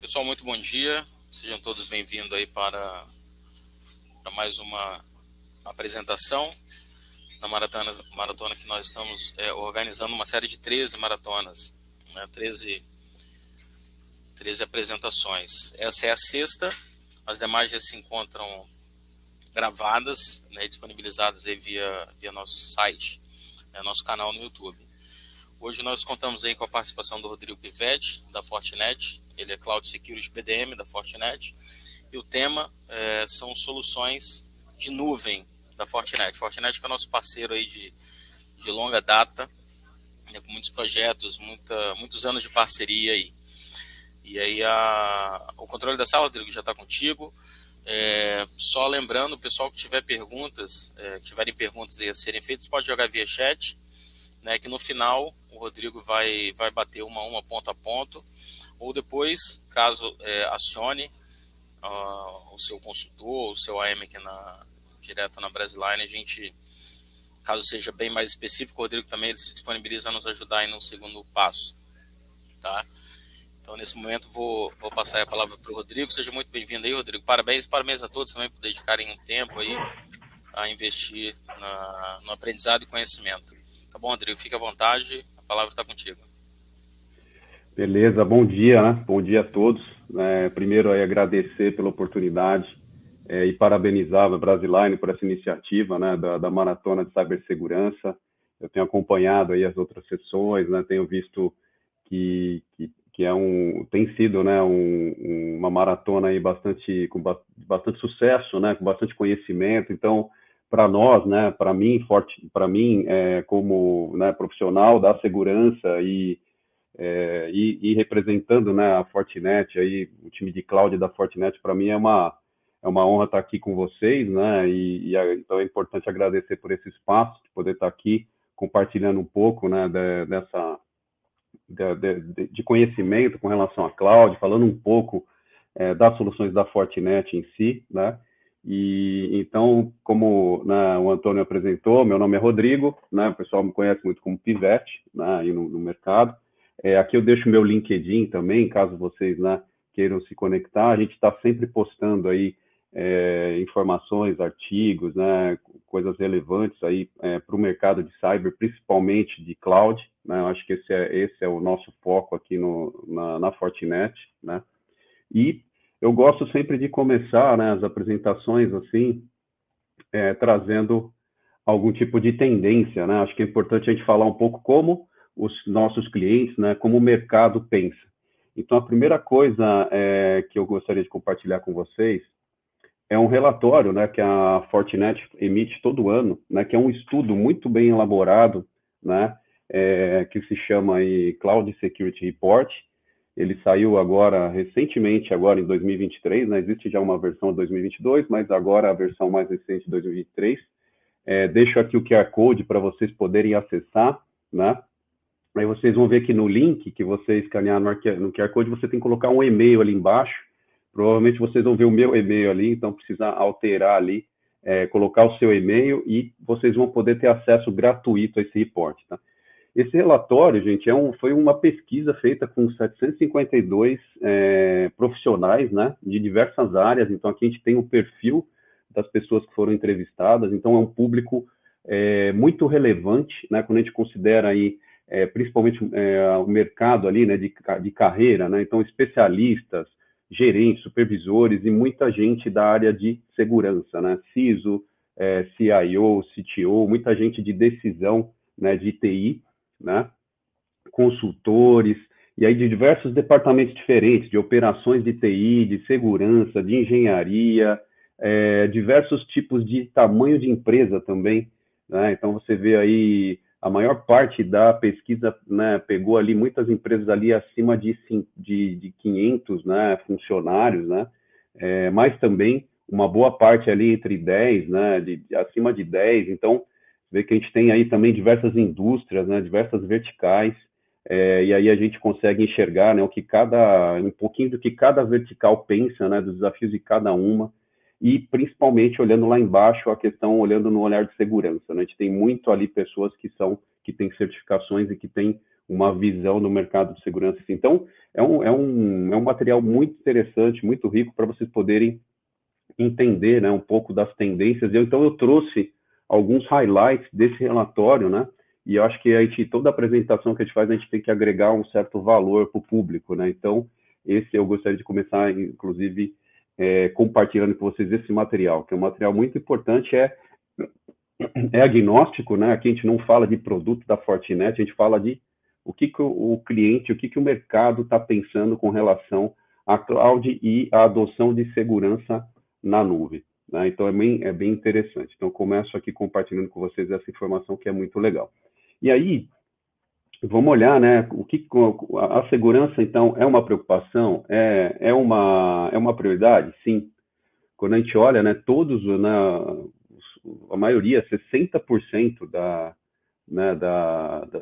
Pessoal, muito bom dia. Sejam todos bem-vindos aí para mais uma apresentação na maratona que nós estamos organizando uma série de 13 maratonas, né? 13 apresentações. Essa é a sexta, as demais já se encontram gravadas, né, disponibilizadas aí via nosso site, nosso canal no YouTube. Hoje nós contamos aí com a participação do Rodrigo Pivetti, da Fortinet. Ele é Cloud Security PDM da Fortinet. E o tema são soluções de nuvem da Fortinet. Fortinet que é nosso parceiro aí de longa data, né, com muitos projetos, muitos anos de parceria aí. E aí o controle da sala, Rodrigo, já está contigo. Só lembrando, o pessoal que tiver perguntas, tiverem perguntas aí a serem feitas, pode jogar via chat, né, que no final o Rodrigo vai bater uma a uma, ponto a ponto, ou depois, caso acione o seu consultor, o seu AM aqui direto na Brasiline, a gente, caso seja bem mais específico, o Rodrigo também ele se disponibiliza a nos ajudar aí no segundo passo, tá? Então, nesse momento, vou passar a palavra para o Rodrigo. Seja muito bem-vindo aí, Rodrigo. Parabéns a todos também por dedicarem um tempo aí a investir no aprendizado e conhecimento. Tá bom, Rodrigo? Fique à vontade, a palavra está contigo. Beleza, bom dia, né? Bom dia a todos. Primeiro, aí, agradecer pela oportunidade e parabenizar a Brasiline por essa iniciativa, né, da Maratona de Cibersegurança. Eu tenho acompanhado aí as outras sessões, né? Tenho visto que tem sido, né, uma maratona aí com bastante sucesso, né? Com bastante conhecimento. Então, para nós, né? Para mim, como, né, profissional da segurança e representando, né, a Fortinet, aí, o time de cloud da Fortinet, para mim é uma honra estar aqui com vocês, né, então é importante agradecer por esse espaço, de poder estar aqui compartilhando um pouco, né, de conhecimento com relação à cloud, falando um pouco das soluções da Fortinet em si, né. E então, como, né, o Antônio apresentou, meu nome é Rodrigo, né, o pessoal me conhece muito como Pivete, né, aí no mercado. Aqui eu deixo meu LinkedIn também, caso vocês, né, queiram se conectar. A gente está sempre postando aí informações, artigos, né, coisas relevantes aí para o mercado de cyber, principalmente de cloud, né. Eu acho que esse é o nosso foco aqui na Fortinet, né. E eu gosto sempre de começar, né, as apresentações assim, trazendo algum tipo de tendência, né? Acho que é importante a gente falar um pouco como os nossos clientes, né, como o mercado pensa. Então, a primeira coisa que eu gostaria de compartilhar com vocês é um relatório, né, que a Fortinet emite todo ano, né, que é um estudo muito bem elaborado, né, que se chama aí Cloud Security Report. Ele saiu agora, recentemente, agora em 2023, né, existe já uma versão de 2022, mas agora a versão mais recente de 2023. Deixo aqui o QR Code para vocês poderem acessar, né? Aí vocês vão ver que no link que você escanear no QR Code, você tem que colocar um e-mail ali embaixo. Provavelmente vocês vão ver o meu e-mail ali, então precisa alterar ali, colocar o seu e-mail e vocês vão poder ter acesso gratuito a esse reporte, tá? Esse relatório, gente, foi uma pesquisa feita com 752 profissionais, né, de diversas áreas. Então, aqui a gente tem o perfil das pessoas que foram entrevistadas. Então, é um público muito relevante, né, quando a gente considera aí, principalmente o mercado ali, né, de carreira, né. Então, especialistas, gerentes, supervisores e muita gente da área de segurança, né, CISO, CIO, CTO, muita gente de decisão, né, de TI, né, consultores, e aí de diversos departamentos diferentes, de operações de TI, de segurança, de engenharia, diversos tipos de tamanho de empresa também, né? Então você vê aí a maior parte da pesquisa, né, pegou ali muitas empresas ali acima de 500, né, funcionários, né, mas também uma boa parte ali entre 10, né, acima de 10. Então vê que a gente tem aí também diversas indústrias, né, diversas verticais, e aí a gente consegue enxergar, né, um pouquinho do que cada vertical pensa, né, dos desafios de cada uma, e principalmente olhando lá embaixo a questão, olhando no olhar de segurança, né? A gente tem muito ali pessoas que têm certificações e que têm uma visão do mercado de segurança. Então, é um material muito interessante, muito rico para vocês poderem entender, né, um pouco das tendências. Então, eu trouxe alguns highlights desse relatório, né, e eu acho que toda apresentação que a gente faz, a gente tem que agregar um certo valor para o público, né, então, esse eu gostaria de começar, inclusive, compartilhando com vocês esse material, que é um material muito importante, é agnóstico, né, aqui a gente não fala de produto da Fortinet, a gente fala de o que o cliente, o que o mercado está pensando com relação à cloud e à adoção de segurança na nuvem, né? Então, é bem interessante. Então, começo aqui compartilhando com vocês essa informação que é muito legal. E aí, vamos olhar, né, a segurança, então, é uma preocupação? É uma prioridade? Sim. Quando a gente olha, né, a maioria, 60%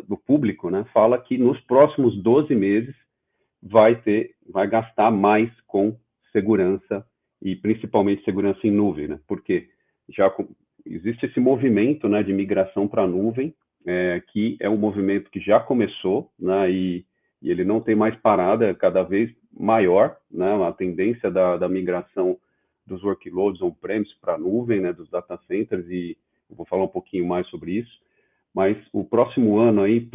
do público, né, fala que nos próximos 12 meses vai gastar mais com segurança e principalmente segurança em nuvem, né? Porque existe esse movimento, né, de migração para a nuvem, que é um movimento que já começou, né, e ele não tem mais parada, é cada vez maior, né, a tendência da migração dos workloads on-premise para a nuvem, né, dos data centers, e eu vou falar um pouquinho mais sobre isso. Mas o próximo ano aí,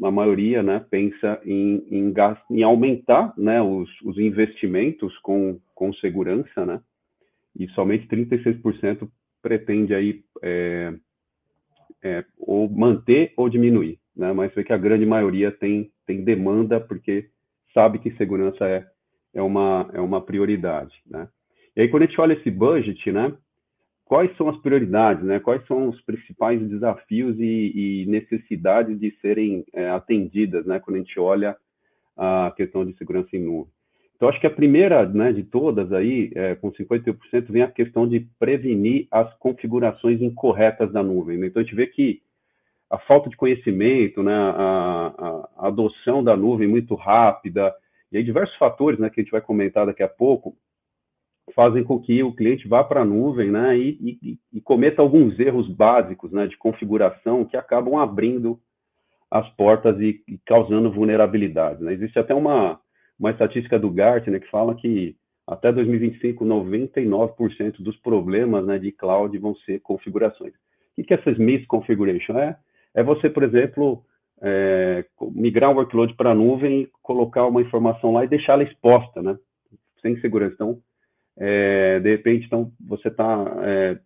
a maioria, né, pensa em aumentar, né, os investimentos com segurança, né, e somente 36% pretende aí ou manter ou diminuir, né, mas vê que a grande maioria tem demanda porque sabe que segurança é uma prioridade, né. E aí, quando a gente olha esse budget, né, quais são as prioridades, né? Quais são os principais desafios e necessidades de serem atendidas, né? Quando a gente olha a questão de segurança em nuvem. Então, acho que a primeira, né, de todas aí, com 58%, vem a questão de prevenir as configurações incorretas da nuvem, né? Então, a gente vê que a falta de conhecimento, né, a adoção da nuvem muito rápida, e aí diversos fatores, né, que a gente vai comentar daqui a pouco, fazem com que o cliente vá para a nuvem, né, e cometa alguns erros básicos, né, de configuração que acabam abrindo as portas e causando vulnerabilidade, né? Existe até uma estatística do Gartner, né, que fala que até 2025, 99% dos problemas, né, de cloud vão ser configurações. O que é essas misconfiguration? É você, por exemplo, migrar um workload para a nuvem, colocar uma informação lá e deixá-la exposta, né, sem segurança. Então, de repente, então, você está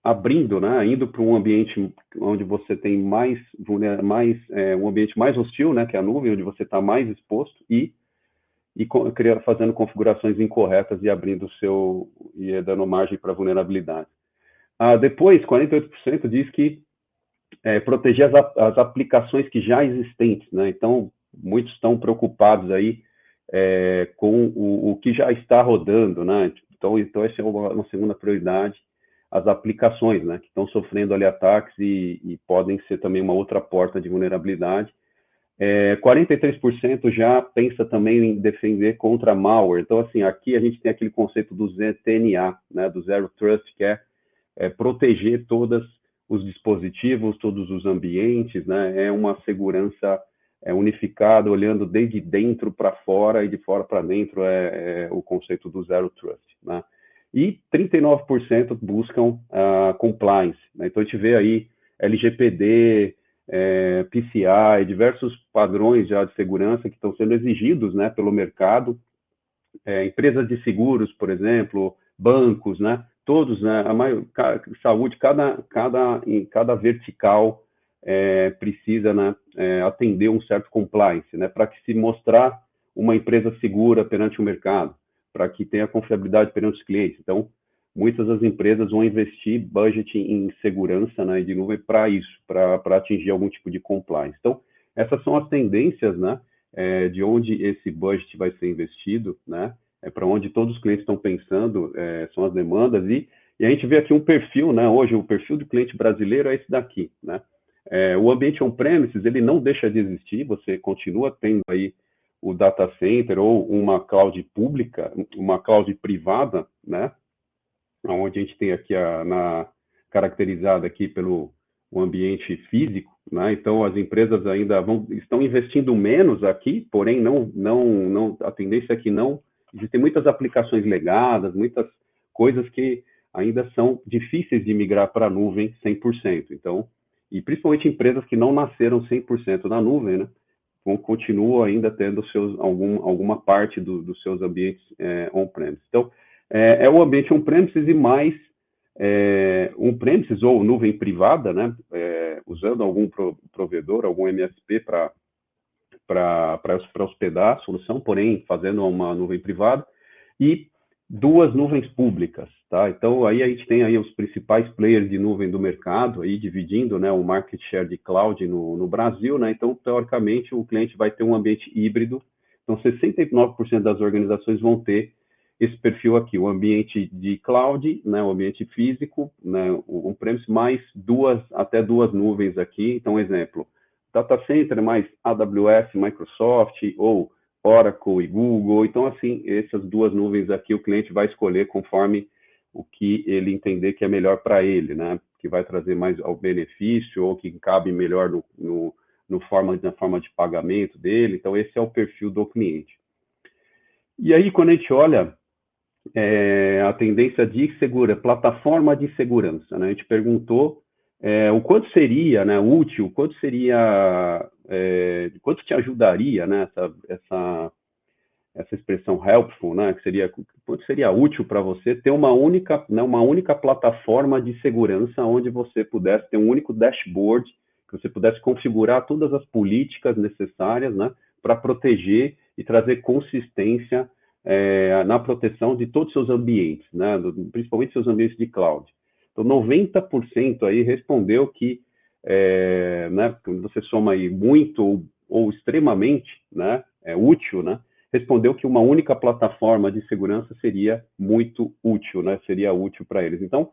abrindo, né, indo para um ambiente onde você tem um ambiente mais hostil, né, que é a nuvem, onde você está mais exposto e fazendo configurações incorretas e abrindo dando margem para vulnerabilidade. Depois, 48% diz que proteger as aplicações que já existentes, né? Então, muitos estão preocupados aí com o que já está rodando, né? Então essa é uma segunda prioridade, as aplicações, né, que estão sofrendo ali ataques e podem ser também uma outra porta de vulnerabilidade. 43% já pensa também em defender contra malware. Então, assim, aqui a gente tem aquele conceito do ZTNA, né, do Zero Trust, que é proteger todos os dispositivos, todos os ambientes, né, é uma segurança unificada, olhando desde dentro para fora e de fora para dentro, o conceito do Zero Trust, né. E 39% buscam compliance, né? Então, a gente vê aí LGPD, PCI, diversos padrões já de segurança que estão sendo exigidos, né, pelo mercado. Empresas de seguros, por exemplo, bancos, né, todos, né, saúde, em cada vertical precisa, né, atender um certo compliance, né, para que se mostrar uma empresa segura perante o mercado, para que tenha confiabilidade perante os clientes. Então, muitas das empresas vão investir budget em segurança, né, de nuvem para isso, para atingir algum tipo de compliance. Então, essas são as tendências, né, de onde esse budget vai ser investido, né, para onde todos os clientes estão pensando, são as demandas, e a gente vê aqui um perfil, né, hoje o perfil do cliente brasileiro é esse daqui, né. O ambiente on-premises, ele não deixa de existir, você continua tendo aí o data center ou uma cloud pública, uma cloud privada, né, onde a gente tem aqui caracterizada aqui pelo o ambiente físico, né? Então as empresas ainda estão investindo menos aqui, porém a tendência é que não. Existem muitas aplicações legadas, muitas coisas que ainda são difíceis de migrar para a nuvem 100%. Então, e principalmente empresas que não nasceram 100% na nuvem, né? Continuam ainda tendo alguma parte dos seus ambientes on-premises. Então, é o ambiente on-premises e mais on-premises ou nuvem privada, né? Usando algum provedor, algum MSP para hospedar a solução, porém fazendo uma nuvem privada, e 2 nuvens públicas, tá? Então, aí a gente tem aí os principais players de nuvem do mercado, aí dividindo, né, o market share de cloud no Brasil, né? Então, teoricamente, o cliente vai ter um ambiente híbrido. Então, 69% das organizações vão ter esse perfil aqui, o ambiente de cloud, né, o ambiente físico, né, o on-premise, mais até duas nuvens aqui. Então, exemplo, data center mais AWS, Microsoft, ou Oracle e Google. Então, assim, essas 2 nuvens aqui o cliente vai escolher conforme o que ele entender que é melhor para ele, né? Que vai trazer mais ao benefício ou que cabe melhor na forma de pagamento dele. Então, esse é o perfil do cliente. E aí, quando a gente olha a tendência de plataforma de segurança, né? A gente perguntou o quanto seria, né, útil, quanto te ajudaria, né, essa expressão helpful, né, que seria quanto seria útil para você ter uma única plataforma de segurança onde você pudesse ter um único dashboard, que você pudesse configurar todas as políticas necessárias, né, para proteger e trazer consistência na proteção de todos os seus ambientes, né, principalmente seus ambientes de cloud. Então, 90% aí respondeu que, né, quando você soma aí muito ou extremamente, né, útil, né, respondeu que uma única plataforma de segurança seria muito útil, né, seria útil para eles. Então,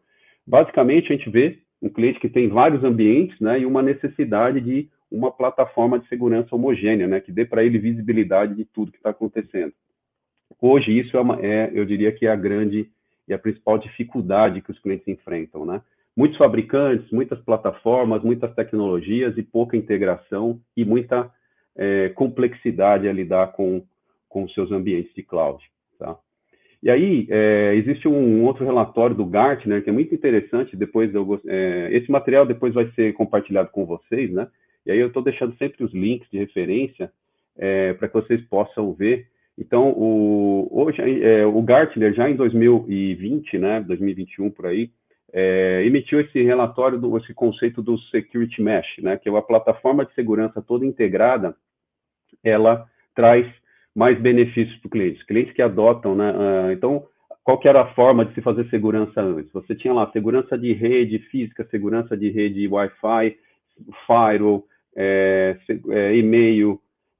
basicamente, a gente vê um cliente que tem vários ambientes, né, e uma necessidade de uma plataforma de segurança homogênea, né, que dê para ele visibilidade de tudo que está acontecendo. Hoje, isso eu diria que é a grande e a principal dificuldade que os clientes enfrentam, né? Muitos fabricantes, muitas plataformas, muitas tecnologias e pouca integração e muita complexidade a lidar com seus ambientes de cloud, tá? E aí, existe um outro relatório do Gartner que é muito interessante, esse material depois vai ser compartilhado com vocês, né? E aí eu estou deixando sempre os links de referência para que vocês possam ver. Então, hoje, o Gartner, já em 2020, né, 2021 por aí, emitiu esse relatório, esse conceito do Security Mesh, né, que é uma plataforma de segurança toda integrada, ela traz mais benefícios para o cliente. Os clientes que adotam, né, então, qual que era a forma de se fazer segurança antes? Você tinha lá segurança de rede física, segurança de rede Wi-Fi, firewall, e-mail,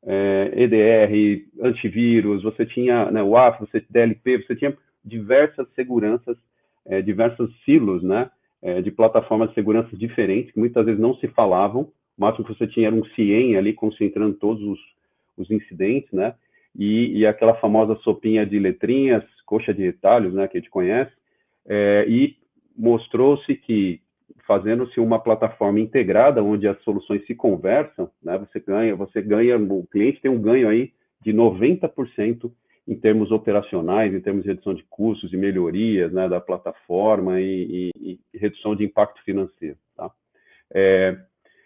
EDR, antivírus, você tinha, né, WAF, você DLP, você tinha diversas seguranças, diversos silos, né, de plataformas de segurança diferentes, que muitas vezes não se falavam. O máximo que você tinha era um CIEM ali, concentrando todos os incidentes, né, e aquela famosa sopinha de letrinhas, coxa de retalhos, né, que a gente conhece, e mostrou-se que fazendo-se uma plataforma integrada, onde as soluções se conversam, né, você ganha, o cliente tem um ganho aí de 90% em termos operacionais, em termos de redução de custos e melhorias, né, da plataforma e redução de impacto financeiro, tá?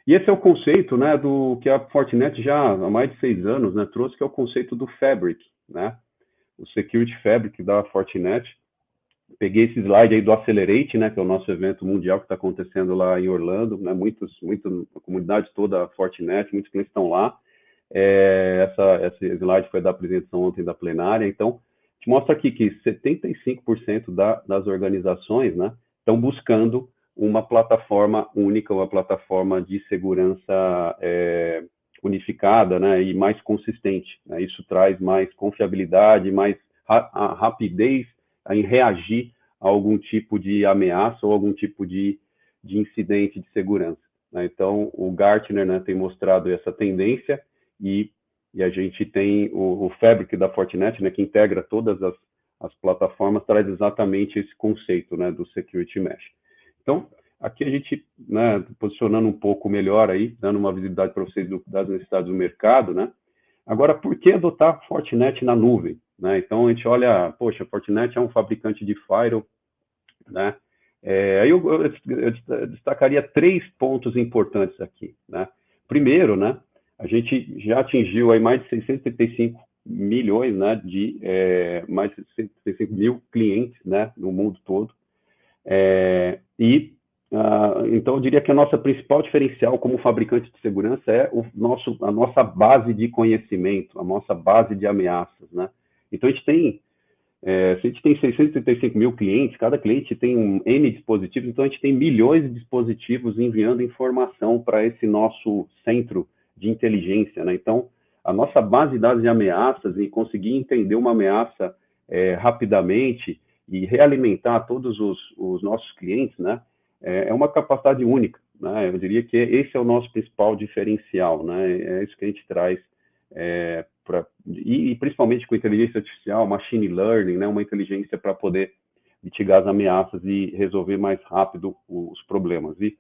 E esse é o conceito, né, do que a Fortinet já há mais de 6 anos, né, trouxe, que é o conceito do Fabric, né, o Security Fabric da Fortinet. Peguei esse slide aí do Accelerate, né, que é o nosso evento mundial que está acontecendo lá em Orlando, né, a comunidade toda, a Fortinet, muitos clientes estão lá. Esse slide foi da apresentação ontem da plenária. Então, te mostra aqui que 75% das organizações, né, estão buscando uma plataforma única, uma plataforma de segurança unificada, né, e mais consistente, né? Isso traz mais confiabilidade, mais rapidez em reagir a algum tipo de ameaça ou algum tipo de incidente de segurança, né? Então, o Gartner, né, tem mostrado essa tendência e a gente tem o Fabric da Fortinet, né, que integra todas as plataformas, traz exatamente esse conceito, né, do Security Mesh. Então, aqui a gente, né, posicionando um pouco melhor aí, dando uma visibilidade para vocês das necessidades do mercado, né? Agora, por que adotar Fortinet na nuvem? Né? Então, a gente olha, poxa, Fortinet é um fabricante de firewall, né? Aí eu destacaria 3 pontos importantes aqui, né? Primeiro, né, a gente já atingiu aí mais de 675 milhões, né, mais de 675 mil clientes, né, no mundo todo. Então, eu diria que a nossa principal diferencial como fabricante de segurança é a nossa base de conhecimento, a nossa base de ameaças, né? Então, se a gente tem 635 mil clientes, cada cliente tem N dispositivos, então a gente tem milhões de dispositivos enviando informação para esse nosso centro de inteligência, né? Então, a nossa base de dados de ameaças e conseguir entender uma ameaça rapidamente e realimentar todos os nossos clientes, né? É uma capacidade única, né? Eu diria que esse é o nosso principal diferencial, né? É isso que a gente traz, e principalmente com inteligência artificial, machine learning, né? Uma inteligência para poder mitigar as ameaças e resolver mais rápido os problemas. E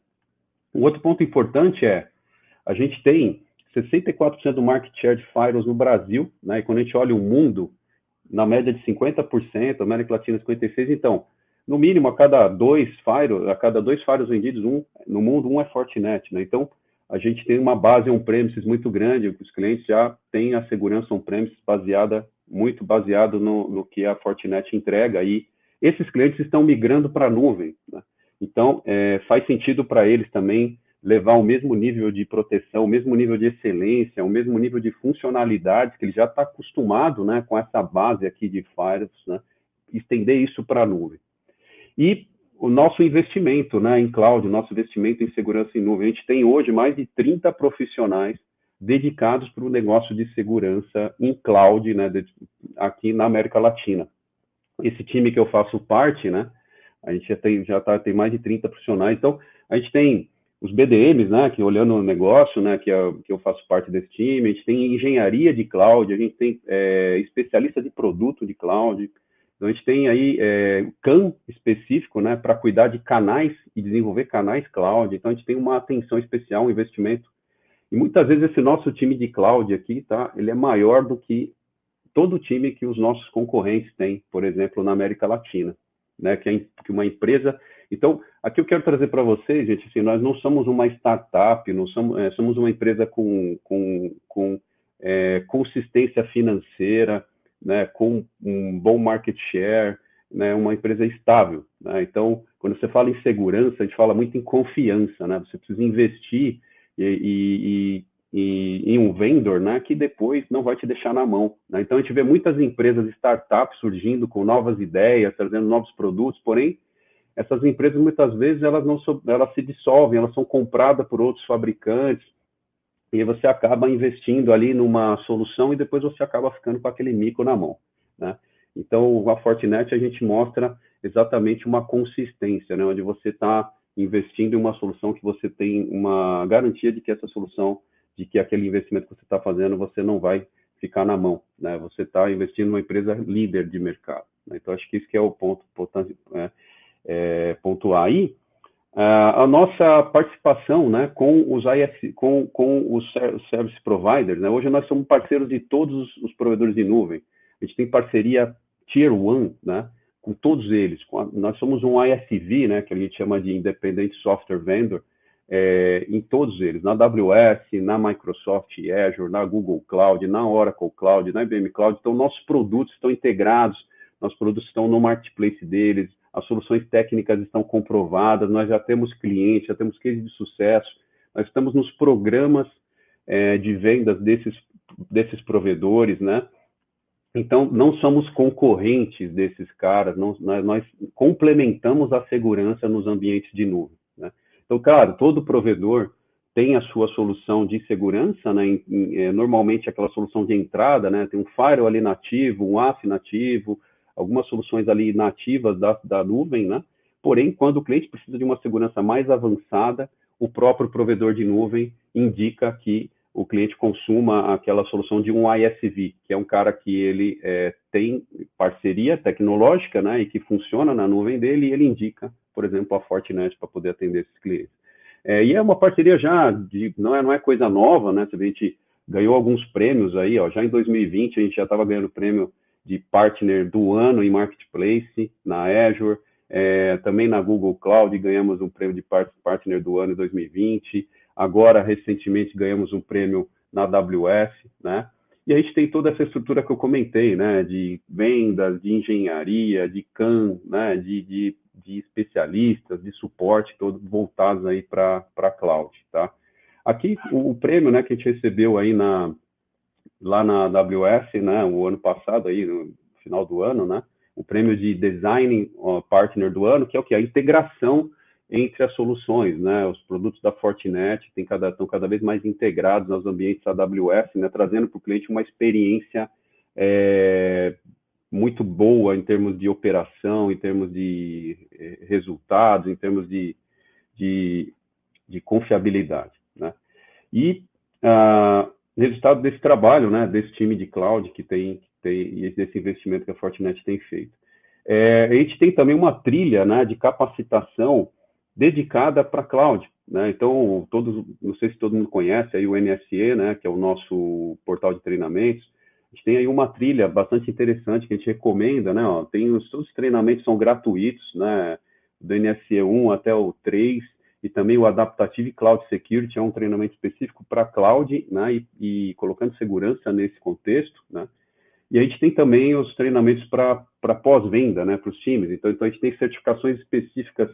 um outro ponto importante a gente tem 64% do market share de firewalls no Brasil, né? E quando a gente olha o mundo, na média de 50%, América Latina 56%, então, no mínimo, a cada dois firewalls vendidos, no mundo, um é Fortinet, né? Então, a gente tem uma base on-premises muito grande, os clientes já têm a segurança on-premises muito baseado no que a Fortinet entrega, e esses clientes estão migrando para a nuvem, né? Então, faz sentido para eles também levar o mesmo nível de proteção, o mesmo nível de excelência, o mesmo nível de funcionalidades que ele já está acostumado, né, com essa base aqui de firewalls, né, estender isso para a nuvem. E o nosso investimento, né, em cloud, o nosso investimento em segurança em nuvem, a gente tem hoje mais de 30 profissionais dedicados para o negócio de segurança em cloud, né, aqui na América Latina. Esse time que eu faço parte, né, a gente tem mais de 30 profissionais, então a gente tem os BDMs, né, que olhando o negócio, né, que eu faço parte desse time, a gente tem engenharia de cloud, a gente tem especialista de produto de cloud, então a gente tem aí CAM específico, né, para cuidar de canais e desenvolver canais cloud, então a gente tem uma atenção especial, um investimento, e muitas vezes esse nosso time de cloud aqui, tá, ele é maior do que todo o time que os nossos concorrentes têm, por exemplo, na América Latina, né, que uma empresa. Então, aqui eu quero trazer para vocês, gente, assim, nós não somos uma startup, não somos uma empresa com consistência financeira, né, com um bom market share, né, uma empresa estável, né? Então, quando você fala em segurança, a gente fala muito em confiança, né? Você precisa investir em um vendor, né, que depois não vai te deixar na mão, né? Então, a gente vê muitas empresas, startups surgindo com novas ideias, trazendo novos produtos, porém, essas empresas, muitas vezes, elas se dissolvem, elas são compradas por outros fabricantes, e você acaba investindo ali numa solução e depois você acaba ficando com aquele mico na mão, né? Então, a Fortinet, a gente mostra exatamente uma consistência, né, onde você está investindo em uma solução que você tem uma garantia de que essa solução, de que aquele investimento que você está fazendo, você não vai ficar na mão, né? Você está investindo numa empresa líder de mercado, né? Então, acho que isso que é o ponto importante, pontuar aí. A nossa participação, né, com os service providers, né? Hoje nós somos parceiros de todos os provedores de nuvem. A gente tem parceria Tier 1, né, com todos eles. Nós somos um ISV, né, que a gente chama de Independent Software Vendor, em todos eles, na AWS, na Microsoft Azure, na Google Cloud, na Oracle Cloud, na IBM Cloud. Então, nossos produtos estão integrados, nossos produtos estão no marketplace deles, as soluções técnicas estão comprovadas, nós já temos clientes, já temos cases de sucesso, nós estamos nos programas de vendas desses provedores, né? Então, não somos concorrentes desses caras, nós complementamos a segurança nos ambientes de nuvem, né? Então, claro, todo provedor tem a sua solução de segurança, né? Normalmente aquela solução de entrada, né? Tem um firewall ali nativo, um AF nativo, algumas soluções ali nativas da nuvem, né? Porém, quando o cliente precisa de uma segurança mais avançada, o próprio provedor de nuvem indica que o cliente consuma aquela solução de um ISV, que é um cara que ele tem parceria tecnológica, né, e que funciona na nuvem dele, e ele indica por exemplo, a Fortinet para poder atender esses clientes. E é uma parceria já, não é coisa nova, né? A gente ganhou alguns prêmios aí, ó, já em 2020 a gente já estava ganhando prêmio de Partner do Ano em Marketplace, na Azure, também na Google Cloud ganhamos um prêmio de Partner do Ano em 2020, agora, recentemente, ganhamos um prêmio na AWS, né? E a gente tem toda essa estrutura que eu comentei, né? De vendas, de engenharia, de CAM, né? De especialistas, de suporte, todos voltados aí para a cloud, tá? Aqui, o prêmio, né, que a gente recebeu aí lá na AWS, né, o ano passado, aí, no final do ano, né? O prêmio de Design Partner do Ano, que é o que? A integração entre as soluções, né? Os produtos da Fortinet estão cada vez mais integrados nos ambientes AWS, né? Trazendo para o cliente uma experiência muito boa em termos de operação, em termos de resultados, em termos de confiabilidade, né? E resultado desse trabalho, né? Desse time de cloud que tem e desse investimento que a Fortinet tem feito. A gente tem também uma trilha, né, de capacitação dedicada para cloud, né? Então, não sei se todo mundo conhece aí o NSE, né, que é o nosso portal de treinamentos. A gente tem aí uma trilha bastante interessante que a gente recomenda, né? Ó, todos os treinamentos são gratuitos, né? Do NSE 1 até o 3, e também o Adaptative Cloud Security é um treinamento específico para cloud, né? E colocando segurança nesse contexto, né? E a gente tem também os treinamentos para pós-venda, né, para os times. Então, a gente tem certificações específicas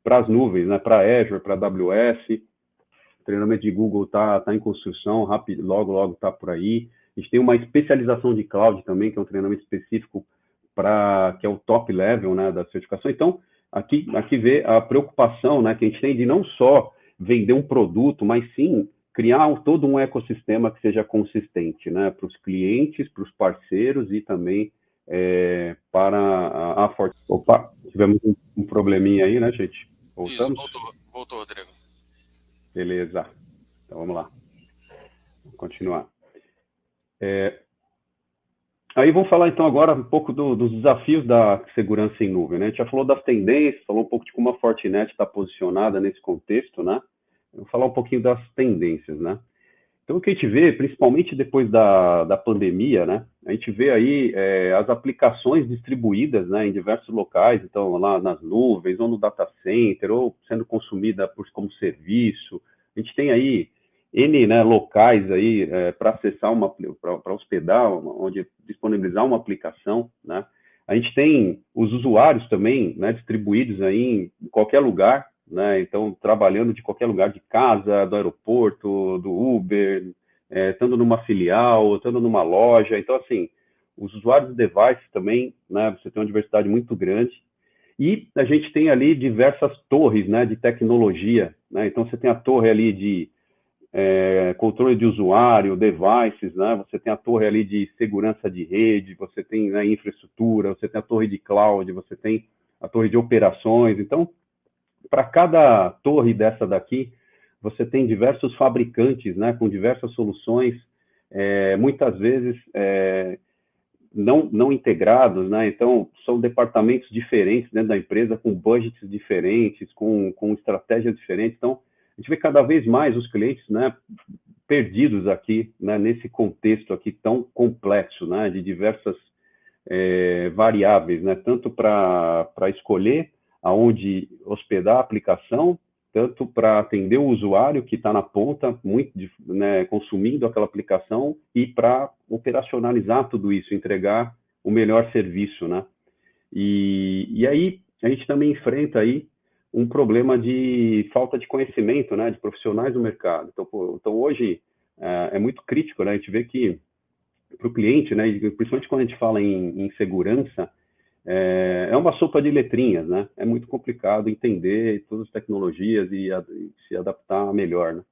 para as nuvens, né, para Azure, para AWS. O treinamento de Google está em construção, logo está por aí. A gente tem uma especialização de cloud também, que é um treinamento específico que é o top level, né, da certificação. Então, aqui vê a preocupação, né, que a gente tem de não só vender um produto, mas sim criar todo um ecossistema que seja consistente, né, para os clientes, para os parceiros e também para a Fortinet. Opa, tivemos um probleminha aí, né, gente? Voltamos? Isso, voltou, Rodrigo. Beleza. Então, vamos lá. Vamos continuar. Aí vamos falar, então, agora um pouco dos desafios da segurança em nuvem, né? A gente já falou das tendências, falou um pouco de como a Fortinet está posicionada nesse contexto, né? Vou falar um pouquinho das tendências, né? Então, o que a gente vê, principalmente depois da pandemia, né? A gente vê aí as aplicações distribuídas, né, em diversos locais, então, lá nas nuvens, ou no data center, ou sendo consumida como serviço. A gente tem aí N, né, locais aí para acessar para hospedar, onde disponibilizar uma aplicação, né? A gente tem os usuários também, né, distribuídos aí em qualquer lugar, né? Então, trabalhando de qualquer lugar de casa, do aeroporto, do Uber, estando numa filial, estando numa loja. Então, assim, os usuários de devices também, né? Você tem uma diversidade muito grande. E a gente tem ali diversas torres, né, de tecnologia, né? Então, você tem a torre ali de controle de usuário, devices, né? Você tem a torre ali de segurança de rede, você tem, né, infraestrutura, você tem a torre de cloud, você tem a torre de operações. Então, para cada torre dessa daqui, você tem diversos fabricantes, né, com diversas soluções, muitas vezes não integrados, né? Então, são departamentos diferentes dentro da empresa, com budgets diferentes, com estratégias diferentes. Então, a gente vê cada vez mais os clientes, né, perdidos aqui, né, nesse contexto aqui tão complexo, né, de diversas variáveis, né, tanto para escolher aonde hospedar a aplicação, tanto para atender o usuário que está na ponta, né, consumindo aquela aplicação, e para operacionalizar tudo isso, entregar o melhor serviço, né? E aí a gente também enfrenta aí um problema de falta de conhecimento, né, de profissionais do mercado. Então hoje é muito crítico, né? A gente vê que para o cliente, né, principalmente quando a gente fala em segurança, é uma sopa de letrinhas, né? É muito complicado entender todas as tecnologias e se adaptar melhor, né?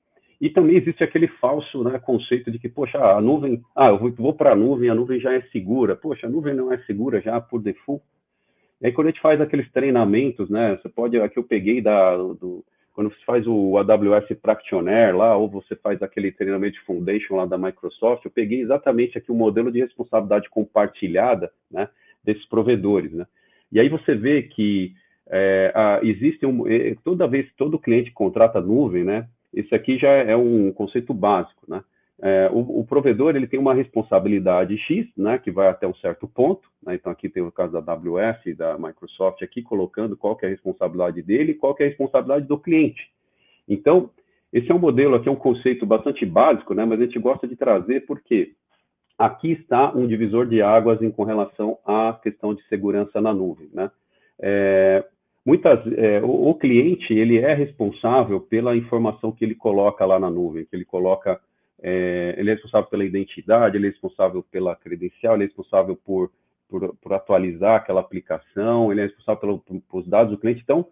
E também existe aquele falso, né, conceito de que, poxa, a nuvem, eu vou para a nuvem já é segura. Poxa, a nuvem não é segura já por default. E aí, quando a gente faz aqueles treinamentos, né, aqui eu peguei quando você faz o AWS Practitioner lá, ou você faz aquele treinamento de Foundation lá da Microsoft, eu peguei exatamente aqui o modelo de responsabilidade compartilhada, né, desses provedores, né? E aí você vê que existe toda vez que todo cliente contrata nuvem, né? Esse aqui já é um conceito básico, né? O provedor ele tem uma responsabilidade X, né, que vai até um certo ponto, né? Então aqui tem o caso da AWS e da Microsoft aqui colocando qual que é a responsabilidade dele e qual que é a responsabilidade do cliente. Então, esse é um modelo aqui, é um conceito bastante básico, né, mas a gente gosta de trazer porque aqui está um divisor de águas com relação à questão de segurança na nuvem, né? O cliente ele é responsável pela informação que ele coloca lá na nuvem, que ele coloca, ele é responsável pela identidade, ele é responsável pela credencial, ele é responsável por atualizar aquela aplicação, ele é responsável pelos dados do cliente. Então,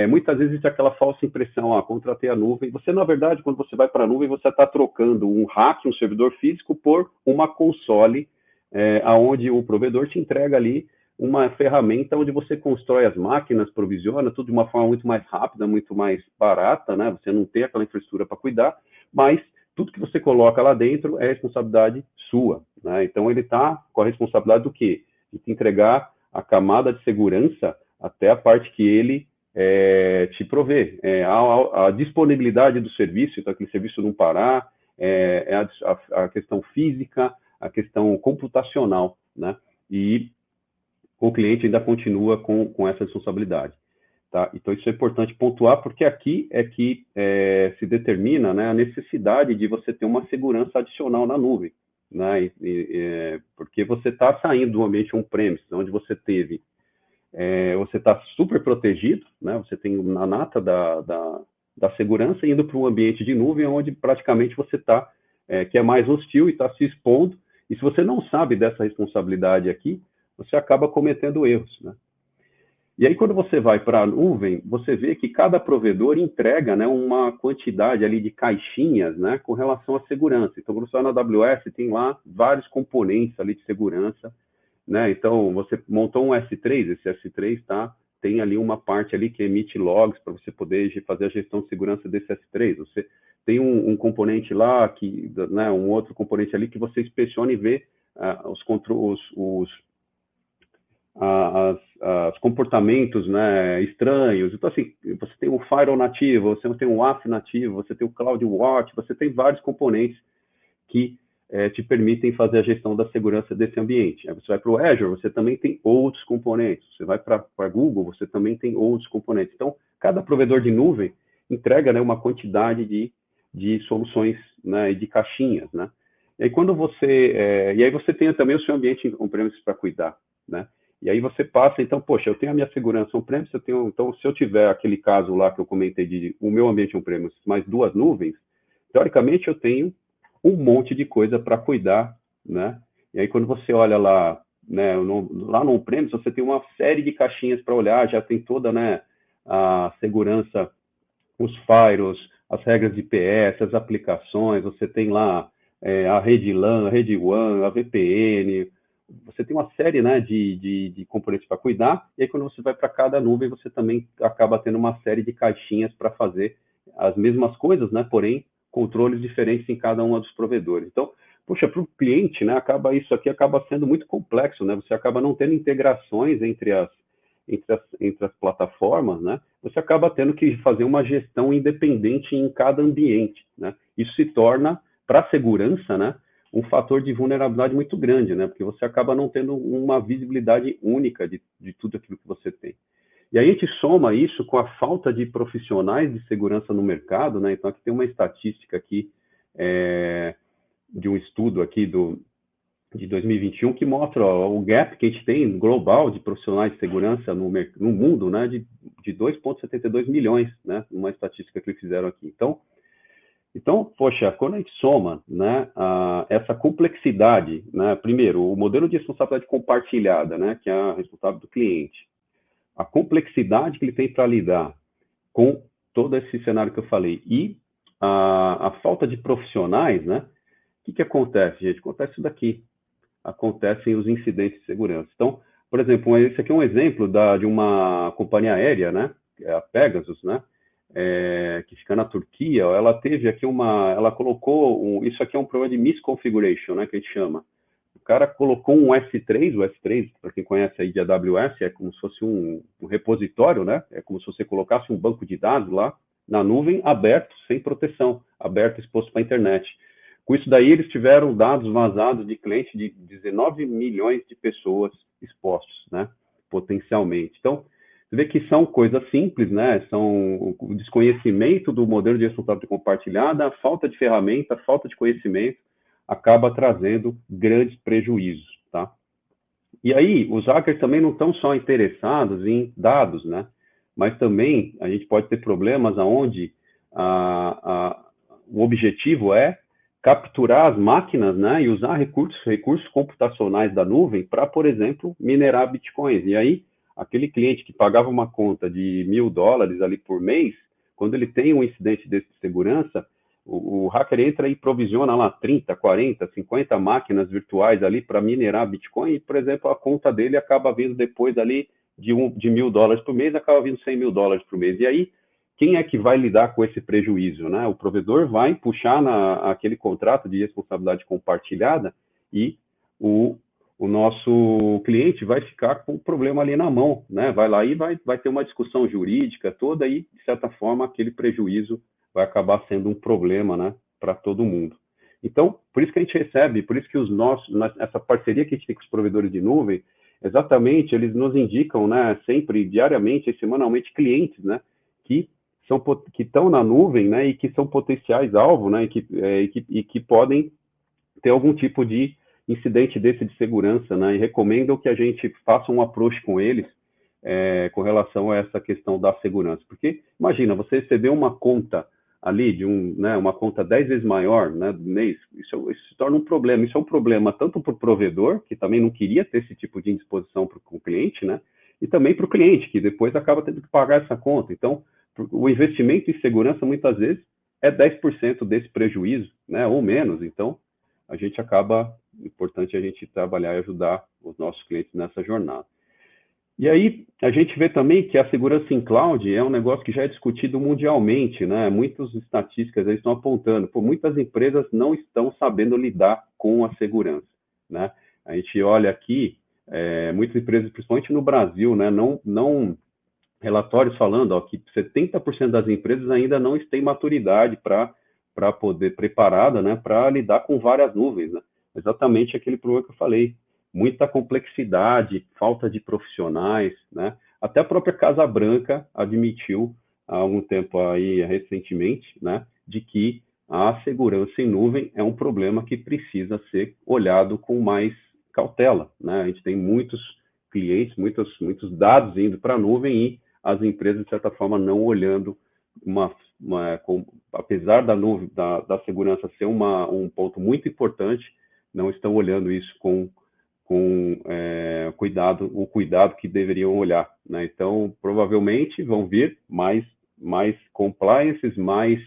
muitas vezes existe aquela falsa impressão, contratei a nuvem. Você, na verdade, quando você vai para a nuvem, você está trocando um rack, um servidor físico, por uma console, onde o provedor te entrega ali uma ferramenta onde você constrói as máquinas, provisiona tudo de uma forma muito mais rápida, muito mais barata, né? Você não tem aquela infraestrutura para cuidar, mas tudo que você coloca lá dentro é responsabilidade sua, né? Então ele está com a responsabilidade do quê? De te entregar a camada de segurança até a parte que ele te provê. A disponibilidade do serviço, então aquele serviço não parar, a questão física, a questão computacional, né? E o cliente ainda continua com essa responsabilidade. Tá? Então, isso é importante pontuar, porque aqui é que se determina, né, a necessidade de você ter uma segurança adicional na nuvem, né? Porque você está saindo do ambiente on-premise, onde você está super protegido, né? Você tem na nata da segurança, indo para um ambiente de nuvem, onde praticamente você está, que é mais hostil e está se expondo, e se você não sabe dessa responsabilidade aqui, você acaba cometendo erros, né? E aí, quando você vai para a nuvem, você vê que cada provedor entrega, né, uma quantidade ali de caixinhas, né, com relação à segurança. Então, quando você vai na AWS, tem lá vários componentes ali de segurança, né? Então, você montou um S3, esse S3 tem ali uma parte ali que emite logs para você poder fazer a gestão de segurança desse S3. Você tem um componente lá, né, um outro componente ali que você inspeciona e vê os comportamentos, né, estranhos. Então, assim, você tem o Firewall nativo, você tem o WAF nativo, você tem o CloudWatch, você tem vários componentes que te permitem fazer a gestão da segurança desse ambiente. Aí você vai para o Azure, você também tem outros componentes. Você vai para a Google, você também tem outros componentes. Então, cada provedor de nuvem entrega, né, uma quantidade de soluções, né, e de caixinhas, né? E aí, e aí você tem também o seu ambiente on-premise para cuidar, né? E aí você passa, então, poxa, eu tenho a minha segurança on-premise, então, se eu tiver aquele caso lá que eu comentei de o meu ambiente on-premise mais 2 nuvens, teoricamente eu tenho um monte de coisa para cuidar, né? E aí quando você olha lá, né, lá no on-premise, você tem uma série de caixinhas para olhar, já tem toda, né, a segurança, os firewalls, as regras de IPS, as aplicações, você tem lá a rede LAN, a rede WAN, a VPN, você tem uma série, né, de componentes para cuidar, e aí quando você vai para cada nuvem, você também acaba tendo uma série de caixinhas para fazer as mesmas coisas, né, porém, controles diferentes em cada um dos provedores. Então, puxa, para o cliente, né, isso aqui acaba sendo muito complexo, né, você acaba não tendo integrações entre as plataformas, né, você acaba tendo que fazer uma gestão independente em cada ambiente, né, isso se torna, para a segurança, né, um fator de vulnerabilidade muito grande, né? Porque você acaba não tendo uma visibilidade única de tudo aquilo que você tem. E aí a gente soma isso com a falta de profissionais de segurança no mercado, né? Então aqui tem uma estatística aqui de um estudo aqui de 2021 que mostra o gap que a gente tem global de profissionais de segurança no mundo, né? De 2,72 milhões, né? Uma estatística que eles fizeram aqui. Então, poxa, quando a gente soma, né, essa complexidade, né, primeiro, o modelo de responsabilidade compartilhada, né, que é a responsável do cliente, a complexidade que ele tem para lidar com todo esse cenário que eu falei e a falta de profissionais, né, o que acontece, gente? Acontece isso daqui. Acontecem os incidentes de segurança. Então, por exemplo, esse aqui é um exemplo de uma companhia aérea, né, a Pegasus, né, que fica na Turquia. Ela teve aqui ela colocou, isso aqui é um problema de misconfiguration, né, que a gente chama. cara colocou um S3, o S3, para quem conhece aí de AWS, é como se fosse um repositório, né? É como se você colocasse um banco de dados lá na nuvem, aberto, sem proteção, aberto, exposto para a internet. Com isso daí, eles tiveram dados vazados de clientes de 19 milhões de pessoas expostos, né? Potencialmente. Então, você vê que são coisas simples, né? São o desconhecimento do modelo de responsabilidade compartilhada, a falta de ferramenta, a falta de conhecimento, acaba trazendo grandes prejuízos, tá? E aí, os hackers também não estão só interessados em dados, né? Mas também a gente pode ter problemas onde o objetivo é capturar as máquinas, né? E usar recursos computacionais da nuvem para, por exemplo, minerar bitcoins. E aí, aquele cliente que pagava uma conta de $1.000 ali por mês, quando ele tem um incidente desse de segurança, o hacker entra e provisiona lá 30, 40, 50 máquinas virtuais ali para minerar Bitcoin e, por exemplo, a conta dele acaba vindo depois ali de $1.000 por mês, acaba vindo $100.000 por mês. E aí, quem é que vai lidar com esse prejuízo, né? O provedor vai puxar aquele contrato de responsabilidade compartilhada e o nosso cliente vai ficar com o problema ali na mão, né? Vai lá e vai ter uma discussão jurídica toda e, de certa forma, aquele prejuízo vai acabar sendo um problema, né, para todo mundo. Então, por isso que a gente recebe, por isso que essa parceria que a gente tem com os provedores de nuvem, exatamente, eles nos indicam, né, sempre, diariamente e semanalmente, clientes, né, que estão na nuvem, né, e que são potenciais alvo, né, e que podem ter algum tipo de incidente desse de segurança, né, e recomendam que a gente faça um approach com eles com relação a essa questão da segurança. Porque, imagina, você receber uma conta ali de uma conta 10 vezes maior, né, do mês, isso se torna um problema. Isso é um problema tanto para o provedor, que também não queria ter esse tipo de indisposição com o cliente, né, e também para o cliente, que depois acaba tendo que pagar essa conta. Então, o investimento em segurança, muitas vezes, é 10% desse prejuízo, né, ou menos. Então, a gente acaba, importante a gente trabalhar e ajudar os nossos clientes nessa jornada. E aí, a gente vê também que a segurança em cloud é um negócio que já é discutido mundialmente, né? Muitas estatísticas estão apontando, muitas empresas não estão sabendo lidar com a segurança, né? A gente olha aqui, muitas empresas, principalmente no Brasil, né? Não relatórios falando que 70% das empresas ainda não têm maturidade para poder, preparada, né? Para lidar com várias nuvens, né? Exatamente aquele problema que eu falei. Muita complexidade, falta de profissionais, né? Até a própria Casa Branca admitiu há algum tempo aí, recentemente, né, de que a segurança em nuvem é um problema que precisa ser olhado com mais cautela, né? A gente tem muitos clientes, muitos dados indo para a nuvem e as empresas, de certa forma, não olhando apesar da nuvem, da segurança ser um ponto muito importante, não estão olhando isso com o cuidado que deveriam olhar, né? Então, provavelmente vão vir mais compliances, mais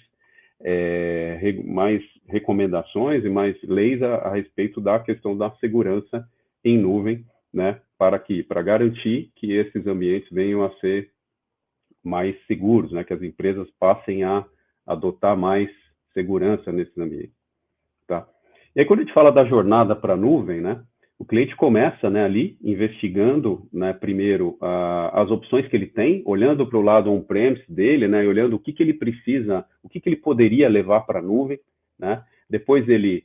recomendações e mais leis a respeito da questão da segurança em nuvem, né? Para garantir que esses ambientes venham a ser mais seguros, né? Que as empresas passem a adotar mais segurança nesses ambientes, tá? E aí, quando a gente fala da jornada para a nuvem, né? O cliente começa, né, ali investigando, né, primeiro as opções que ele tem, olhando para o lado on-premise dele, né, e olhando o que ele precisa, o que ele poderia levar para a nuvem, né? Depois ele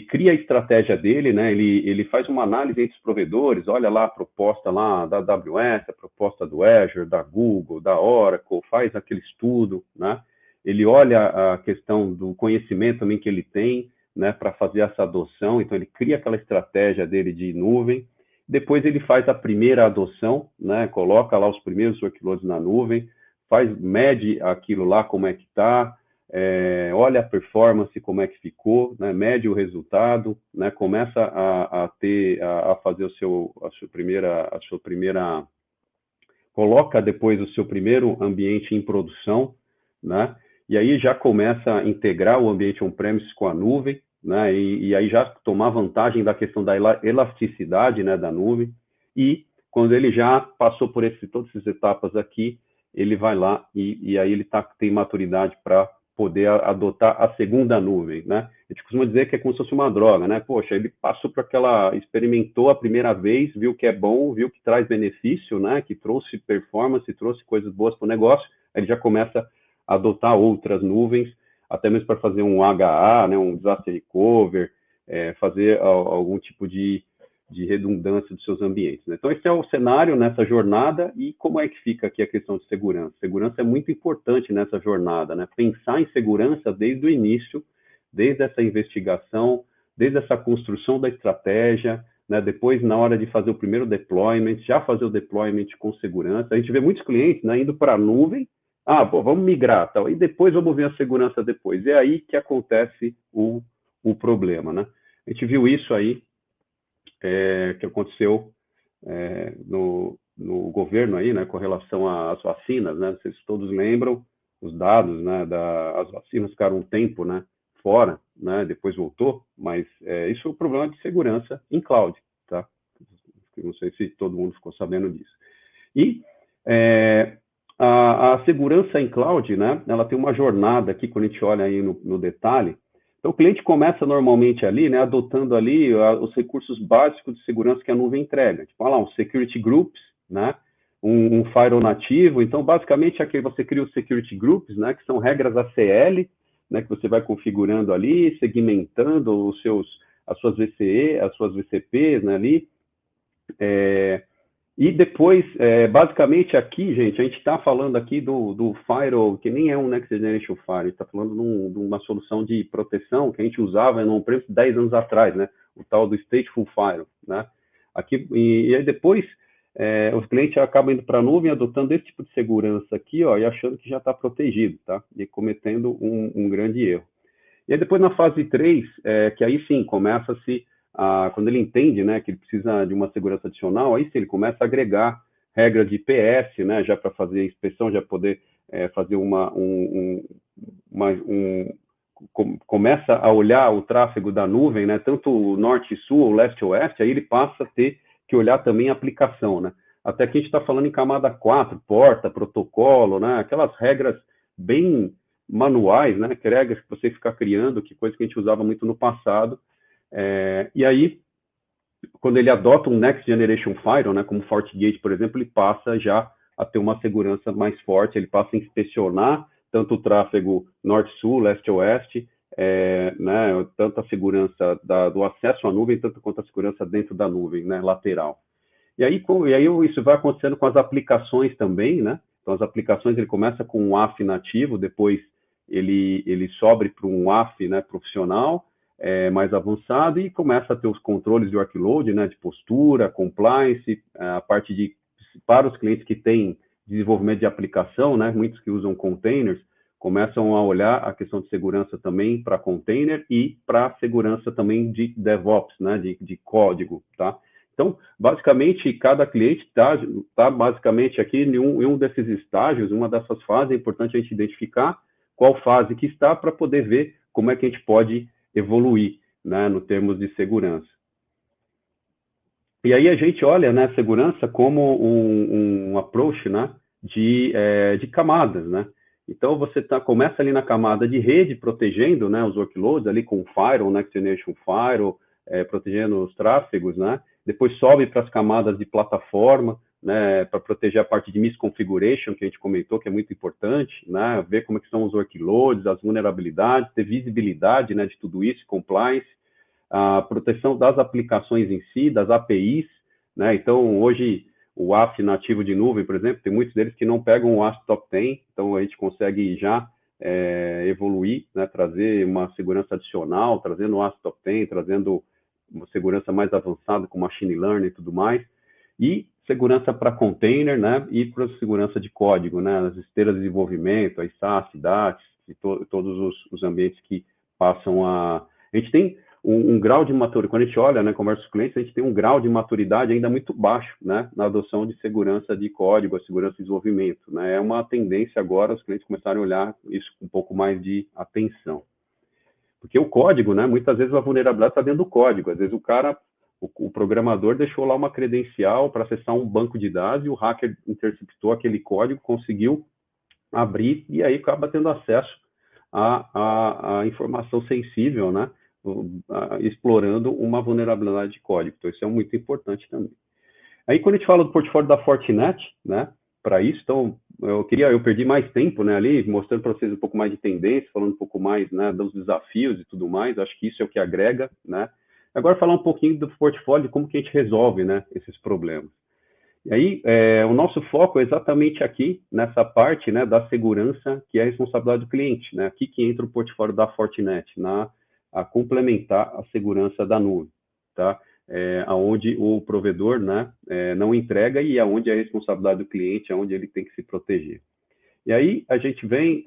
cria a estratégia dele, né? Ele faz uma análise entre os provedores, olha lá a proposta lá da AWS, a proposta do Azure, da Google, da Oracle, faz aquele estudo, né? Ele olha a questão do conhecimento também que ele tem, né, para fazer essa adoção. Então ele cria aquela estratégia dele de nuvem, depois ele faz a primeira adoção, né, coloca lá os primeiros workloads na nuvem, mede aquilo lá como é que está, olha a performance como é que ficou, né, mede o resultado, né, começa a fazer a sua primeira, coloca depois o seu primeiro ambiente em produção, né, e aí já começa a integrar o ambiente on-premise com a nuvem, né, e aí já tomar vantagem da questão da elasticidade, né, da nuvem, e quando ele já passou por todas essas etapas aqui, ele vai lá e aí ele tem maturidade para poder adotar a segunda nuvem, né? A gente costuma dizer que é como se fosse uma droga, né? Poxa, ele passou por experimentou a primeira vez, viu que é bom, viu que traz benefício, né? Que trouxe performance, trouxe coisas boas para o negócio, aí ele já começa a adotar outras nuvens, até mesmo para fazer um HA, né? Um disaster recovery, fazer algum tipo de redundância dos seus ambientes, né? Então, esse é o cenário nessa jornada. E como é que fica aqui a questão de segurança? Segurança é muito importante nessa jornada, né? Pensar em segurança desde o início, desde essa investigação, desde essa construção da estratégia, né? Depois, na hora de fazer o primeiro deployment, já fazer o deployment com segurança. A gente vê muitos clientes, né, indo para a nuvem, vamos migrar, tal, e depois vamos ver a segurança depois. É aí que acontece o problema, né? A gente viu isso aí, que aconteceu no governo aí, né, com relação às vacinas, né? Vocês todos lembram os dados, né? As vacinas ficaram um tempo, né, fora, né? Depois voltou, mas isso é um problema de segurança em cloud, tá? Não sei se todo mundo ficou sabendo disso. E a segurança em cloud, né? Ela tem uma jornada aqui, quando a gente olha aí no detalhe. Então, o cliente começa normalmente ali, né, adotando ali os recursos básicos de segurança que a nuvem entrega. Tipo, um security groups, né, um firewall nativo. Então, basicamente, aqui você cria os security groups, né, que são regras ACL, né, que você vai configurando ali, segmentando as suas VCE, as suas VCPs, né, ali. E depois, basicamente aqui, gente, a gente está falando aqui do Firewall, que nem é um Next Generation Firewall, a gente está falando de uma solução de proteção que a gente usava no on-premise 10 anos atrás, né? O tal do Stateful Firewall, né? Aqui, e aí depois, os clientes acabam indo para a nuvem, adotando esse tipo de segurança aqui, ó, e achando que já está protegido, tá? E cometendo um grande erro. E aí depois, na fase 3, que aí sim, começa-se quando ele entende, né, que ele precisa de uma segurança adicional, aí sim ele começa a agregar regras de IPS, né, já para fazer inspeção, já poder fazer começa a olhar o tráfego da nuvem, né, tanto norte e sul, ou leste e oeste, aí ele passa a ter que olhar também a aplicação, né. Até aqui a gente está falando em camada 4, porta, protocolo, né, aquelas regras bem manuais, né, que regras que você fica criando, que coisa que a gente usava muito no passado. E aí, quando ele adota um Next Generation Firewall, né, como FortiGate, por exemplo, ele passa já a ter uma segurança mais forte, ele passa a inspecionar tanto o tráfego norte-sul, leste-oeste, né, tanto a segurança do acesso à nuvem, tanto quanto a segurança dentro da nuvem, né, lateral. E aí isso vai acontecendo com as aplicações também, né? Então, as aplicações, ele começa com um WAF nativo, depois ele sobe para um WAF, né, profissional, mais avançado, e começa a ter os controles de workload, né, de postura, compliance, a parte para os clientes que têm desenvolvimento de aplicação, né, muitos que usam containers, começam a olhar a questão de segurança também para container e para segurança também de DevOps, né, de código, tá? Então, basicamente, cada cliente está basicamente aqui em um desses estágios, uma dessas fases. É importante a gente identificar qual fase que está para poder ver como é que a gente pode evoluir, né, no termos de segurança. E aí a gente olha, né, segurança como um approach, né, de camadas, né. Então você começa ali na camada de rede, protegendo, né, os workloads ali com o firewall, Next Generation Firewall, protegendo os tráfegos, né. Depois sobe para as camadas de plataforma, né, para proteger a parte de misconfiguration, que a gente comentou, que é muito importante, né, ver como é que são os workloads, as vulnerabilidades, ter visibilidade, né, de tudo isso, compliance, a proteção das aplicações em si, das APIs, né, então hoje o WAF nativo de nuvem, por exemplo, tem muitos deles que não pegam o WAF Top 10, então a gente consegue já evoluir, né, trazer uma segurança adicional, trazendo o WAF Top 10, trazendo uma segurança mais avançada com machine learning e tudo mais, e segurança para container, né, e para segurança de código, né, as esteiras de desenvolvimento, as SaaS, DATs, e todos os ambientes que passam a gente tem um grau de maturidade, quando a gente olha, né, conversa com os clientes, a gente tem um grau de maturidade ainda muito baixo, né, na adoção de segurança de código, a segurança de desenvolvimento, né, é uma tendência agora os clientes começarem a olhar isso com um pouco mais de atenção. Porque o código, né, muitas vezes a vulnerabilidade está dentro do código. Às vezes o programador deixou lá uma credencial para acessar um banco de dados e o hacker interceptou aquele código, conseguiu abrir e aí acaba tendo acesso a informação sensível, né? Explorando uma vulnerabilidade de código. Então, isso é muito importante também. Aí, quando a gente fala do portfólio da Fortinet, né? Para isso, então, eu perdi mais tempo, né, ali, mostrando para vocês um pouco mais de tendência, falando um pouco mais, né, dos desafios e tudo mais. Acho que isso é o que agrega, né? Agora, falar um pouquinho do portfólio, de como que a gente resolve, né, esses problemas. E aí, o nosso foco é exatamente aqui, nessa parte, né, da segurança, que é a responsabilidade do cliente, né? Aqui que entra o portfólio da Fortinet, a complementar a segurança da nuvem, tá? Aonde o provedor, né, não entrega e aonde é a responsabilidade do cliente, aonde ele tem que se proteger. E aí a gente vem,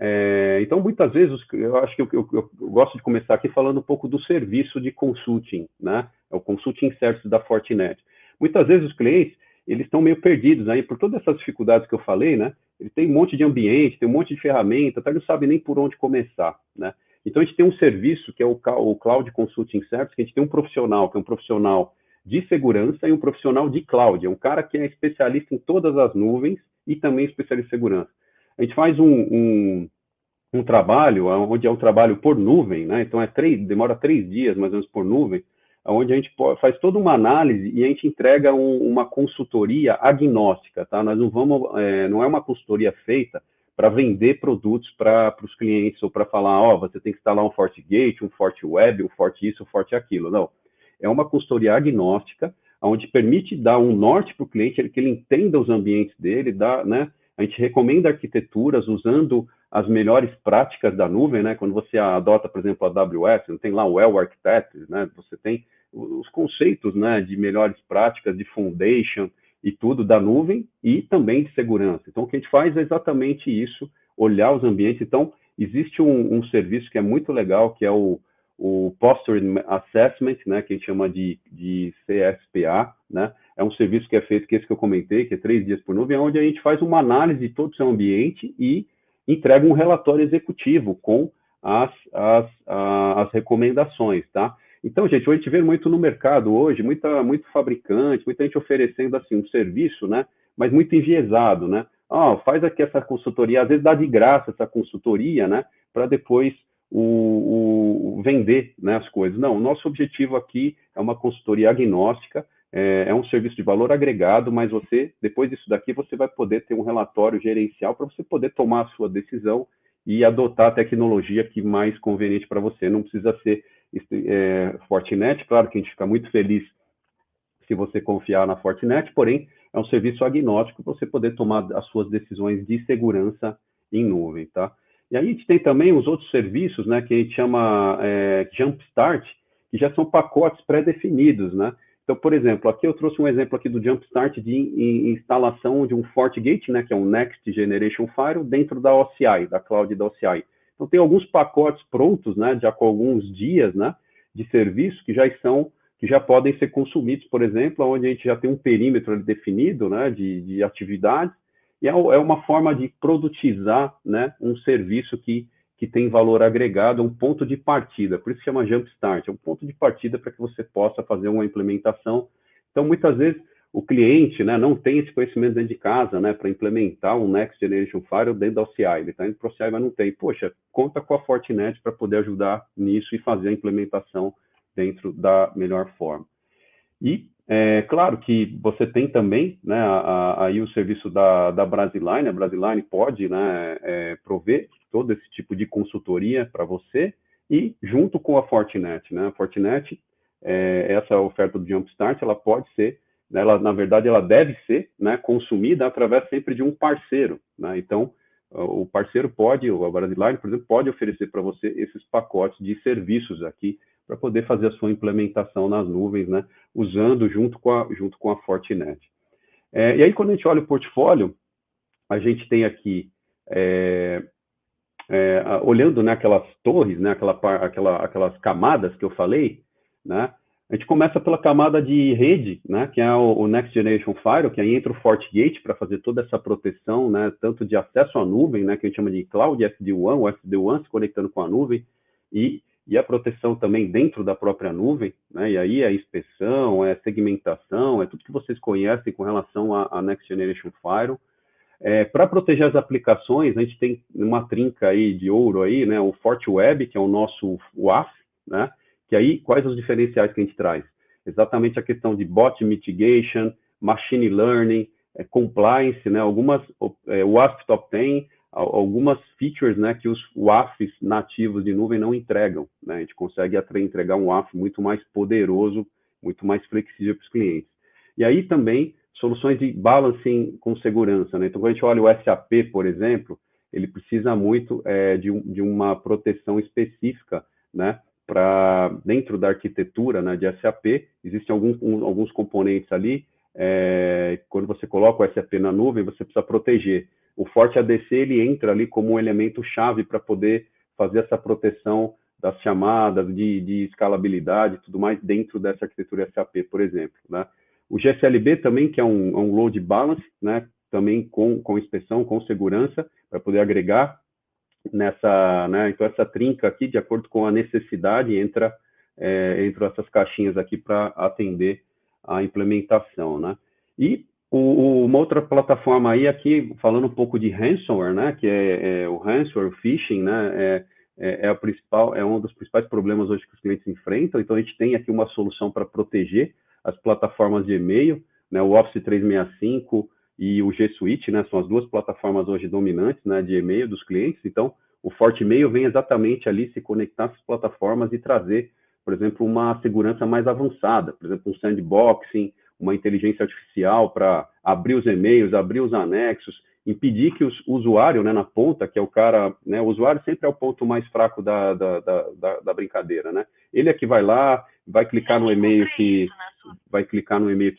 então muitas vezes, eu acho que eu gosto de começar aqui falando um pouco do serviço de consulting, né? É o Consulting Service da Fortinet. Muitas vezes os clientes, eles estão meio perdidos aí por todas essas dificuldades que eu falei, né? Ele tem um monte de ambiente, tem um monte de ferramenta, até não sabe nem por onde começar, né? Então a gente tem um serviço que é o Cloud Consulting Service, que a gente tem um profissional, que é um profissional de segurança e um profissional de cloud, é um cara que é especialista em todas as nuvens e também especialista em segurança. A gente faz um trabalho, onde é um trabalho por nuvem, né? Então demora 3 dias mais ou menos por nuvem, onde a gente faz toda uma análise e a gente entrega uma consultoria agnóstica, tá? Nós não é uma consultoria feita para vender produtos para os clientes ou para falar, você tem que instalar um FortiGate, um FortiWeb, um Forti isso, um Forti aquilo. Não. É uma consultoria agnóstica, onde permite dar um norte para o cliente, que ele entenda os ambientes dele, né? A gente recomenda arquiteturas usando as melhores práticas da nuvem, né? Quando você adota, por exemplo, a AWS, não tem lá o Well Architects, né? Você tem os conceitos, né, de melhores práticas, de foundation e tudo da nuvem e também de segurança. Então, o que a gente faz é exatamente isso, olhar os ambientes. Então, existe um serviço que é muito legal, que é o Posture Assessment, né, que a gente chama de CSPA, né? É um serviço que é feito, que esse que eu comentei, que é 3 dias por nuvem, onde a gente faz uma análise de todo o seu ambiente e entrega um relatório executivo com as recomendações, tá? Então, gente, a gente vê muito no mercado hoje, muito fabricante, muita gente oferecendo assim um serviço, né? Mas muito enviesado, né? Faz aqui essa consultoria, às vezes dá de graça essa consultoria, né? Para depois vender, né, as coisas. Não, o nosso objetivo aqui é uma consultoria agnóstica, é um serviço de valor agregado, mas depois disso daqui, você vai poder ter um relatório gerencial para você poder tomar a sua decisão e adotar a tecnologia que mais conveniente para você. Não precisa ser Fortinet, claro que a gente fica muito feliz se você confiar na Fortinet, porém, é um serviço agnóstico para você poder tomar as suas decisões de segurança em nuvem, tá? E aí a gente tem também os outros serviços, né, que a gente chama Jumpstart, que já são pacotes pré-definidos, né? Então, por exemplo, aqui eu trouxe um exemplo aqui do Jumpstart de instalação de um FortiGate, né, que é um Next Generation Firewall, dentro da OCI, da cloud da OCI. Então, tem alguns pacotes prontos, né, já com alguns dias, né, de serviço que já podem ser consumidos, por exemplo, onde a gente já tem um perímetro definido, né, de atividades, e é uma forma de produtizar, né, um serviço que tem valor agregado, um ponto de partida, por isso chama Jumpstart, é um ponto de partida para que você possa fazer uma implementação. Então, muitas vezes, o cliente, né, não tem esse conhecimento dentro de casa, né, para implementar um Next Generation Firewall dentro da OCI, ele está indo para o OCI, mas não tem. Poxa, conta com a Fortinet para poder ajudar nisso e fazer a implementação dentro da melhor forma. E, claro que você tem também, né, aí o serviço da Brasiline, a Brasiline pode, né, prover todo esse tipo de consultoria para você, e junto com a Fortinet, né, a Fortinet, essa oferta do Jumpstart, ela pode ser, né, na verdade, ela deve ser, né, consumida através sempre de um parceiro, né, então, o parceiro pode, a Brasiline, por exemplo, pode oferecer para você esses pacotes de serviços aqui, para poder fazer a sua implementação nas nuvens, né, usando junto com a Fortinet. E aí, quando a gente olha o portfólio, a gente tem aqui, olhando, né, aquelas torres, né, aquelas camadas que eu falei, né, a gente começa pela camada de rede, né, que é o Next Generation Firewall, que aí entra o FortiGate para fazer toda essa proteção, né, tanto de acesso à nuvem, né, que a gente chama de Cloud SD-WAN, o SD-WAN se conectando com a nuvem, e a proteção também dentro da própria nuvem, né? E aí é inspeção, é segmentação, é tudo que vocês conhecem com relação a Next Generation Firewall. Para proteger as aplicações, a gente tem uma trinca aí de ouro aí, né? O FortiWeb, que é o nosso WAF, né? Que aí, quais os diferenciais que a gente traz? Exatamente a questão de bot mitigation, machine learning, compliance, né? Algumas, o WAF Top 10, algumas features, né, que os WAFs nativos de nuvem não entregam, né? A gente consegue entregar um WAF muito mais poderoso, muito mais flexível para os clientes. E aí também soluções de balancing com segurança, né? Então, quando a gente olha o SAP, por exemplo, ele precisa muito de uma proteção específica, né? Para dentro da arquitetura, né, de SAP, existem alguns componentes ali. Quando você coloca o SAP na nuvem, você precisa proteger. O FortiADC ele entra ali como um elemento chave para poder fazer essa proteção das chamadas, de escalabilidade e tudo mais dentro dessa arquitetura SAP, por exemplo, né? O GSLB também, que é um load balance, né? Também com inspeção, com segurança, para poder agregar nessa, né? Então, essa trinca aqui, de acordo com a necessidade, entra essas caixinhas aqui para atender a implementação, né? E uma outra plataforma aí aqui, falando um pouco de ransomware, né? Que é o ransomware, o phishing, né? É um dos principais problemas hoje que os clientes enfrentam. Então, a gente tem aqui uma solução para proteger as plataformas de e-mail, né? O Office 365 e o G Suite, né? São as duas plataformas hoje dominantes, né, de e-mail dos clientes. Então, o FortiMail vem exatamente ali se conectar às plataformas e trazer, por exemplo, uma segurança mais avançada, por exemplo, um sandboxing, uma inteligência artificial para abrir os e-mails, abrir os anexos, impedir que o usuário, né, na ponta, que é o cara, né, o usuário sempre é o ponto mais fraco da brincadeira, né? Ele é que vai lá, vai clicar no e-mail que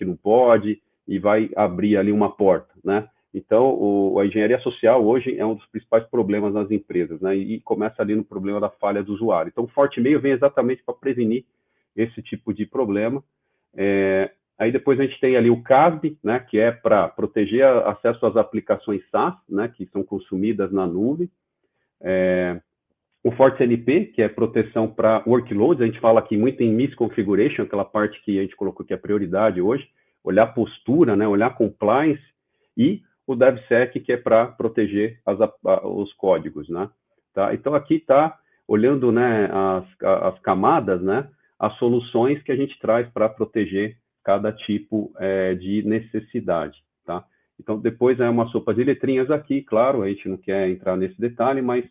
não pode e vai abrir ali uma porta, né? Então, a engenharia social hoje é um dos principais problemas nas empresas, né? E começa ali no problema da falha do usuário. Então, o FortiMail vem exatamente para prevenir esse tipo de problema. Aí depois a gente tem ali o CASB, né, que é para proteger acesso às aplicações SaaS, né, que são consumidas na nuvem. O FortiNP, que é proteção para workloads, a gente fala aqui muito em misconfiguration, aquela parte que a gente colocou que é prioridade hoje, olhar postura, né, olhar compliance, e o DevSec, que é para proteger os códigos, né? Tá? Então, aqui está, olhando, né, as camadas, né, as soluções que a gente traz para proteger cada tipo de necessidade, tá? Então, depois é uma sopa de letrinhas aqui, claro, a gente não quer entrar nesse detalhe, mas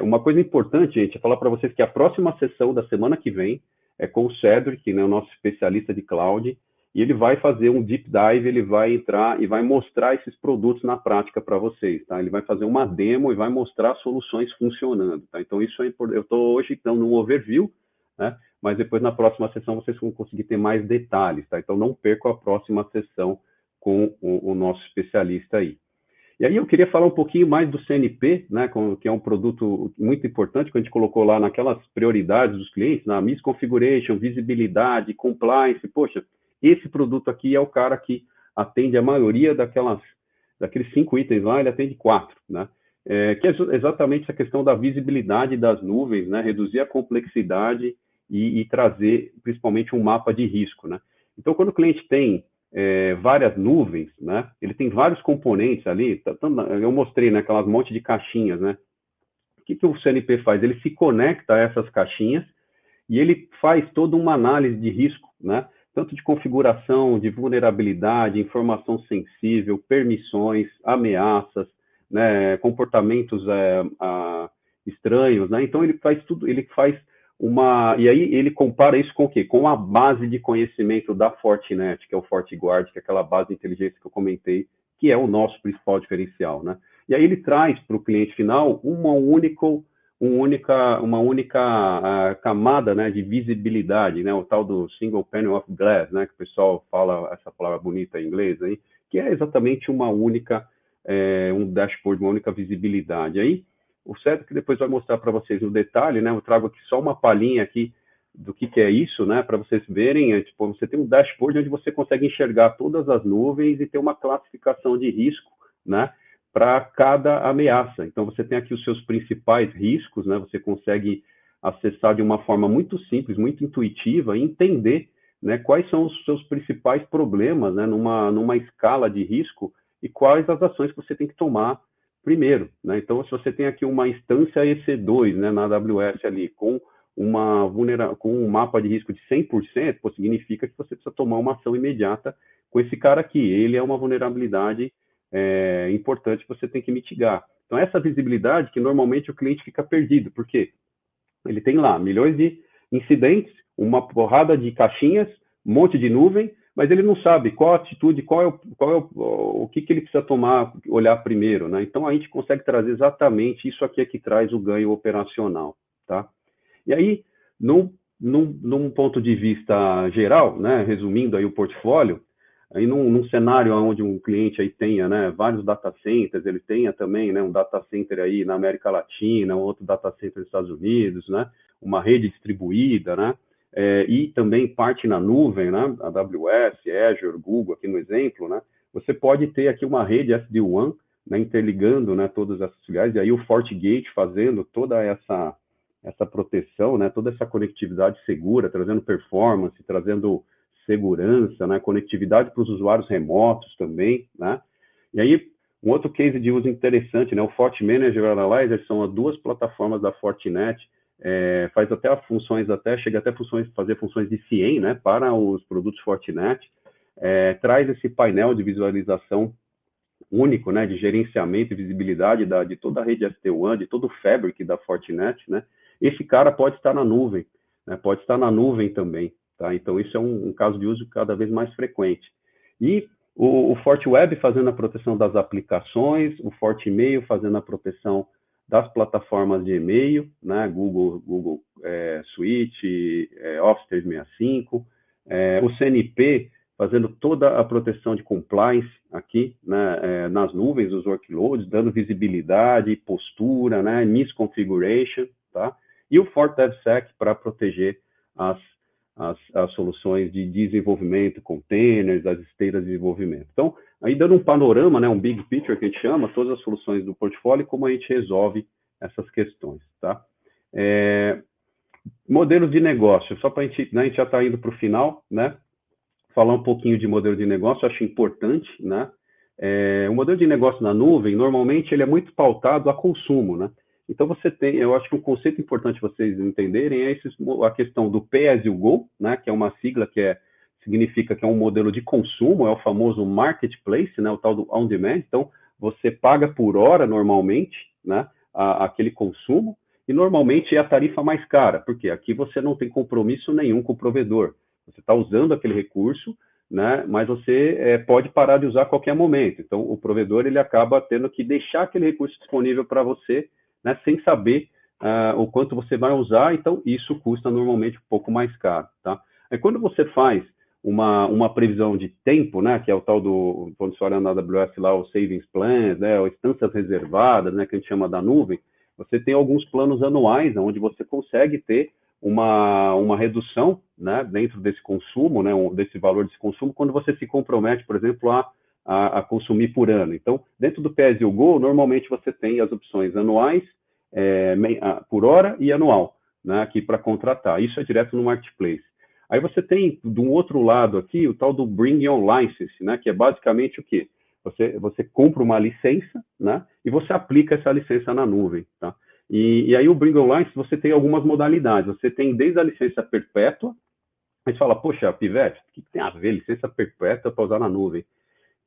uma coisa importante, gente, é falar para vocês que a próxima sessão da semana que vem é com o Cedric, né, o nosso especialista de cloud, e ele vai fazer um deep dive, ele vai entrar e vai mostrar esses produtos na prática para vocês, tá? Ele vai fazer uma demo e vai mostrar soluções funcionando, tá? Então, isso é importante. Eu estou hoje, então, num overview, né? Mas depois, na próxima sessão, vocês vão conseguir ter mais detalhes, tá? Então, não percam a próxima sessão com o nosso especialista aí. E aí eu queria falar um pouquinho mais do CNP, né, que é um produto muito importante, que a gente colocou lá naquelas prioridades dos clientes, na misconfiguration, visibilidade, compliance. Poxa, esse produto aqui é o cara que atende a maioria daqueles 5 itens lá, ele atende 4, né? Que é exatamente essa questão da visibilidade das nuvens, né, reduzir a complexidade e trazer, principalmente, um mapa de risco, né? Então, quando o cliente tem várias nuvens, né? Ele tem vários componentes ali. Eu mostrei, né, aquelas monte de caixinhas, né? O que o CNP faz? Ele se conecta a essas caixinhas e ele faz toda uma análise de risco, né? Tanto de configuração, de vulnerabilidade, informação sensível, permissões, ameaças, né? Comportamentos estranhos, né? Então ele faz tudo, e aí ele compara isso com o quê? Com a base de conhecimento da Fortinet, que é o FortiGuard, que é aquela base de inteligência que eu comentei, que é o nosso principal diferencial, né? E aí ele traz para o cliente final uma única camada, né, de visibilidade, né? O tal do single pane of glass, né? Que o pessoal fala essa palavra bonita em inglês aí, que é exatamente um dashboard, uma única visibilidade. Aí o Cedric que depois vai mostrar para vocês no detalhe, né? Eu trago aqui só uma palhinha aqui do que é isso, né? Para vocês verem, tipo, você tem um dashboard onde você consegue enxergar todas as nuvens e ter uma classificação de risco, né? Para cada ameaça. Então, você tem aqui os seus principais riscos, né? Você consegue acessar de uma forma muito simples, muito intuitiva e entender, né, quais são os seus principais problemas, né? Numa escala de risco e quais as ações que você tem que tomar primeiro, né? Então, se você tem aqui uma instância EC2, né, na AWS ali, com um mapa de risco de 100%, pô, significa que você precisa tomar uma ação imediata com esse cara aqui. Ele é uma vulnerabilidade importante que você tem que mitigar. Então, essa visibilidade que normalmente o cliente fica perdido, porque ele tem lá milhões de incidentes, uma porrada de caixinhas, um monte de nuvem, mas ele não sabe qual a atitude, o que ele precisa tomar, olhar primeiro, né? Então, a gente consegue trazer exatamente isso aqui é que traz o ganho operacional, tá? E aí, num ponto de vista geral, né, resumindo aí o portfólio, aí num cenário onde um cliente aí tenha, né, vários data centers, ele tenha também, né, um data center aí na América Latina, um outro data center nos Estados Unidos, né, uma rede distribuída, né, e também parte na nuvem, né, AWS, Azure, Google, aqui no exemplo, né, você pode ter aqui uma rede SD-WAN, né, interligando, né, todas essas filiais, e aí o FortiGate fazendo toda essa proteção, né, toda essa conectividade segura, trazendo performance, trazendo segurança, né, conectividade para os usuários remotos também, né, e aí um outro case de uso interessante, né, o FortiManager Analyzer são as duas plataformas da Fortinet, faz até funções, chega até fazer funções de CIEM, né, para os produtos Fortinet, traz esse painel de visualização único, né, de gerenciamento e visibilidade de toda a rede SD-WAN, de todo o fabric da Fortinet, né, esse cara pode estar na nuvem, né, pode estar na nuvem também, tá? Então, isso é um caso de uso cada vez mais frequente. E o FortiWeb fazendo a proteção das aplicações, o FortiMail fazendo a proteção das plataformas de e-mail, né, Google Suite, Office 365, o CNP fazendo toda a proteção de compliance aqui, né, nas nuvens, os workloads, dando visibilidade, postura, né, misconfiguration, tá? E o FortDevSec para proteger as soluções de desenvolvimento, containers, as esteiras de desenvolvimento. Então, aí dando um panorama, né, um big picture que a gente chama, todas as soluções do portfólio e como a gente resolve essas questões, tá? Modelos de negócio, só para a gente, né, a gente já está indo para o final, né? Falar um pouquinho de modelo de negócio, acho importante, né? O modelo de negócio na nuvem, normalmente, ele é muito pautado a consumo, né? Então, você tem, eu acho que um conceito importante vocês entenderem é a questão do Pay as you go, né? Que é uma sigla que significa que é um modelo de consumo, é o famoso marketplace, né? O tal do on demand. Então, você paga por hora, normalmente, né? Aquele consumo, e normalmente é a tarifa mais cara, porque aqui você não tem compromisso nenhum com o provedor. Você está usando aquele recurso, né, mas você pode parar de usar a qualquer momento. Então, o provedor ele acaba tendo que deixar aquele recurso disponível para você, né, sem saber o quanto você vai usar. Então, isso custa normalmente um pouco mais caro. Tá? Aí, quando você faz uma previsão de tempo, né, que é o tal do, quando você olha na AWS lá, o Savings Plans, né, ou instâncias reservadas, né, que a gente chama da nuvem, você tem alguns planos anuais, onde você consegue ter uma redução, né, dentro desse consumo, né, desse valor desse consumo, quando você se compromete, por exemplo, a consumir por ano. Então, dentro do Pay as you go, normalmente você tem as opções anuais, por hora e anual, né, aqui para contratar. Isso é direto no Marketplace. Aí você tem, de um outro lado aqui, o tal do Bring Your License, né, que é basicamente o quê? Você compra uma licença, né, e você aplica essa licença na nuvem, tá? E aí o Bring Your License, você tem algumas modalidades. Você tem desde a licença perpétua, a gente fala, poxa, Pivete, o que tem a ver licença perpétua para usar na nuvem?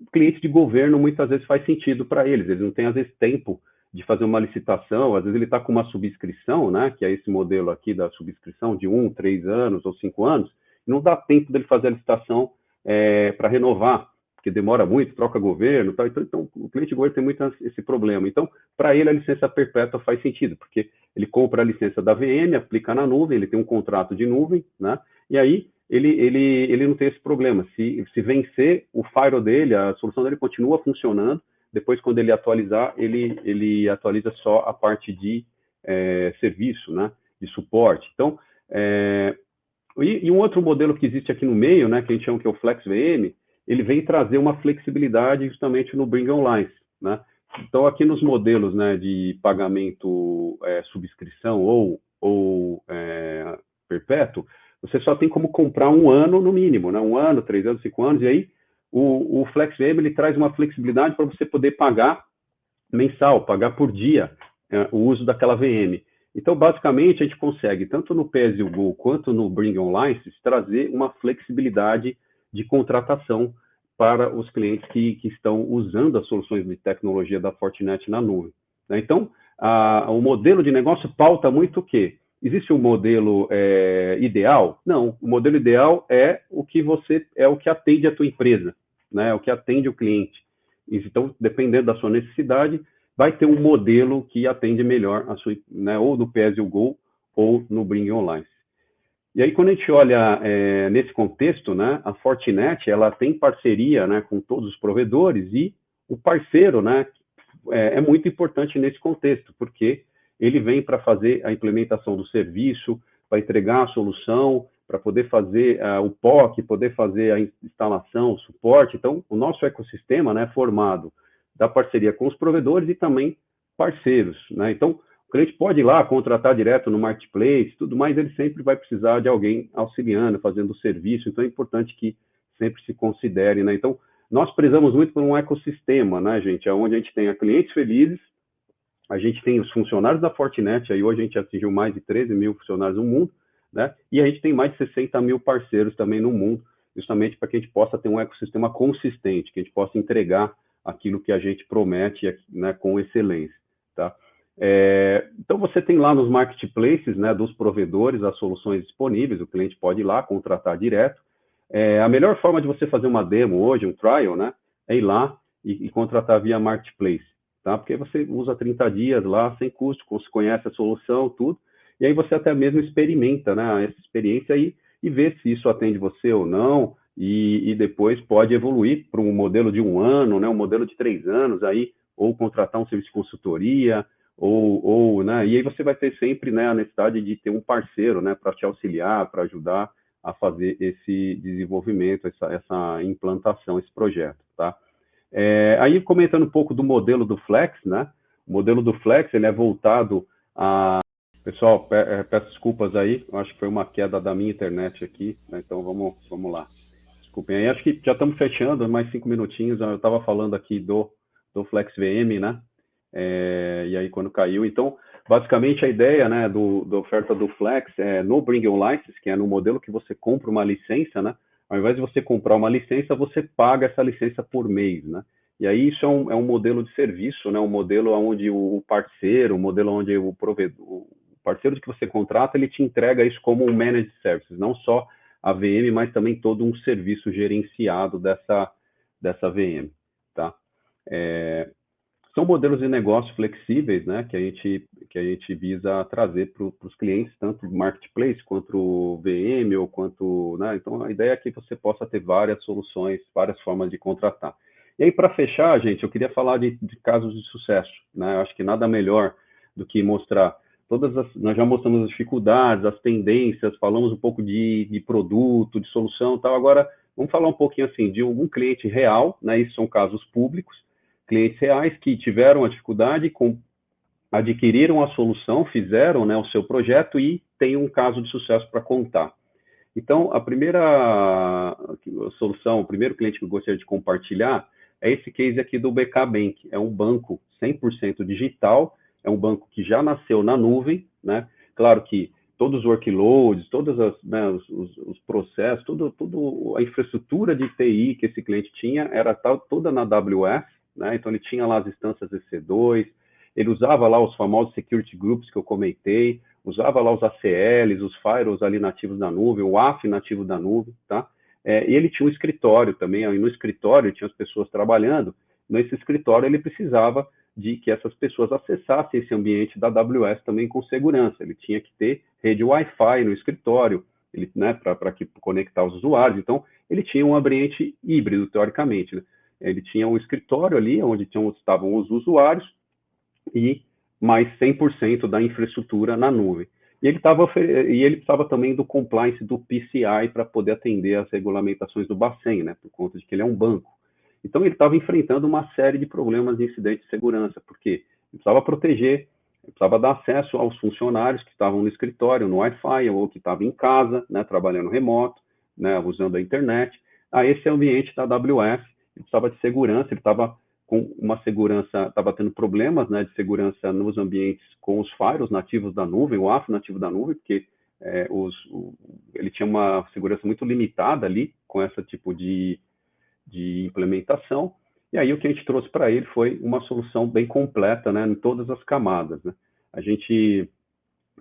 O cliente de governo, muitas vezes, faz sentido para eles não têm, às vezes, tempo de fazer uma licitação, às vezes ele está com uma subscrição, né, que é esse modelo aqui da subscrição de 1, 3 anos ou 5 anos, não dá tempo dele fazer a licitação para renovar, porque demora muito, troca governo, tal. Então, o cliente de governo tem muito esse problema. Então, para ele, a licença perpétua faz sentido, porque ele compra a licença da VM, aplica na nuvem, ele tem um contrato de nuvem, né, e aí ele não tem esse problema. Se vencer, o firewall dele, a solução dele continua funcionando. Depois, quando ele atualizar, ele atualiza só a parte de serviço, né, de suporte. Então, e um outro modelo que existe aqui no meio, né, que a gente chama que é o FlexVM, ele vem trazer uma flexibilidade justamente no Bring Online, né? Então, aqui nos modelos, né, de pagamento subscrição ou perpétuo, você só tem como comprar um ano no mínimo, né? 1 ano, 3 anos, 5 anos, e aí o FlexVM ele traz uma flexibilidade para você poder pagar mensal, pagar por dia o uso daquela VM. Então, basicamente, a gente consegue, tanto no pay-as-you-go quanto no Bring Online, trazer uma flexibilidade de contratação para os clientes que estão usando as soluções de tecnologia da Fortinet na nuvem. Né? Então, o modelo de negócio pauta muito o quê? Existe um modelo ideal? Não, o modelo ideal é o que atende a tua empresa, né? É o que atende o cliente. Então, dependendo da sua necessidade, vai ter um modelo que atende melhor a sua, né? Ou no pay-as-you-go ou no Bring Online. E aí, quando a gente olha nesse contexto, né, a Fortinet ela tem parceria, né, com todos os provedores, e o parceiro, né, é muito importante nesse contexto, porque ele vem para fazer a implementação do serviço, para entregar a solução, para poder fazer o POC, poder fazer a instalação, o suporte. Então, o nosso ecossistema, né, é formado da parceria com os provedores e também parceiros, né? Então, o cliente pode ir lá contratar direto no marketplace, tudo mais, ele sempre vai precisar de alguém auxiliando, fazendo o serviço. Então, é importante que sempre se considere, né? Então, nós prezamos muito por um ecossistema, né, gente? Onde a gente tenha clientes felizes, a gente tem os funcionários da Fortinet, aí hoje a gente atingiu mais de 13 mil funcionários no mundo, né? E a gente tem mais de 60 mil parceiros também no mundo, justamente para que a gente possa ter um ecossistema consistente, que a gente possa entregar aquilo que a gente promete, né, com excelência, tá? Então, você tem lá nos marketplaces, né, dos provedores, as soluções disponíveis, o cliente pode ir lá, contratar direto. A melhor forma de você fazer uma demo hoje, um trial, né, é ir lá e contratar via marketplace, tá? Porque você usa 30 dias lá, sem custo, conhece a solução, tudo, e aí você até mesmo experimenta, né, essa experiência aí e vê se isso atende você ou não, e depois pode evoluir para um modelo de 1 ano, né, um modelo de 3 anos, aí, ou contratar um serviço de consultoria, né, e aí você vai ter sempre, né, a necessidade de ter um parceiro, né, para te auxiliar, para ajudar a fazer esse desenvolvimento, essa implantação, esse projeto, tá? Aí, comentando um pouco do modelo do Flex, né, o modelo do Flex, ele é voltado a... Pessoal, peço desculpas aí, eu acho que foi uma queda da minha internet aqui, né, então vamos lá. Desculpem aí, acho que já estamos fechando, mais 5 minutinhos, eu estava falando aqui do FlexVM, né, e aí quando caiu, então, basicamente a ideia, né, da oferta do Flex é no Bring Your License, que é no modelo que você compra uma licença, né, ao invés de você comprar uma licença, você paga essa licença por mês, né, e aí isso é um modelo de serviço, né, um modelo onde o parceiro, um modelo onde o provedor, o parceiro que você contrata, ele te entrega isso como um managed services, não só a VM, mas também todo um serviço gerenciado dessa VM, tá? São modelos de negócio flexíveis, né, que a gente visa trazer para os clientes, tanto o marketplace quanto o VM, ou quanto, né, então a ideia é que você possa ter várias soluções, várias formas de contratar. E aí, para fechar, gente, eu queria falar de casos de sucesso, né, eu acho que nada melhor do que mostrar nós já mostramos as dificuldades, as tendências, falamos um pouco de produto, de solução e tal. Agora, vamos falar um pouquinho assim de um cliente real, né? Isso são casos públicos, clientes reais que tiveram a dificuldade, adquiriram a solução, fizeram, né, o seu projeto e tem um caso de sucesso para contar. Então, a primeira solução, o primeiro cliente que eu gostaria de compartilhar é esse case aqui do BK Bank. É um banco 100% digital, é um banco que já nasceu na nuvem, né? Claro que todos os workloads, todos né, os processos, toda a infraestrutura de TI que esse cliente tinha era toda na AWS, né? Então ele tinha lá as instâncias EC2, ele usava lá os famosos security groups que eu comentei, usava lá os ACLs, os firewalls ali nativos da nuvem, o AF nativo da nuvem, tá? E ele tinha um escritório também, aí no escritório tinha as pessoas trabalhando, nesse escritório ele precisava de que essas pessoas acessassem esse ambiente da AWS também com segurança. Ele tinha que ter rede Wi-Fi no escritório, né, para conectar os usuários. Então, ele tinha um ambiente híbrido, teoricamente, né? Ele tinha um escritório ali, onde estavam os usuários, e mais 100% da infraestrutura na nuvem. E ele precisava também do compliance do PCI para poder atender às regulamentações do Bacen, né, por conta de que ele é um banco. Então, ele estava enfrentando uma série de problemas de incidentes de segurança, porque ele precisava proteger, ele precisava dar acesso aos funcionários que estavam no escritório, no Wi-Fi, ou que estavam em casa, né, trabalhando remoto, né, usando a internet. a esse ambiente da AWS. Ele precisava de segurança, ele estava com uma segurança, estava tendo problemas, né, de segurança nos ambientes com os firewalls nativos da nuvem, o AF nativo da nuvem, porque ele tinha uma segurança muito limitada ali com esse tipo de implementação. E aí o que a gente trouxe para ele foi uma solução bem completa, né, em todas as camadas, né. A gente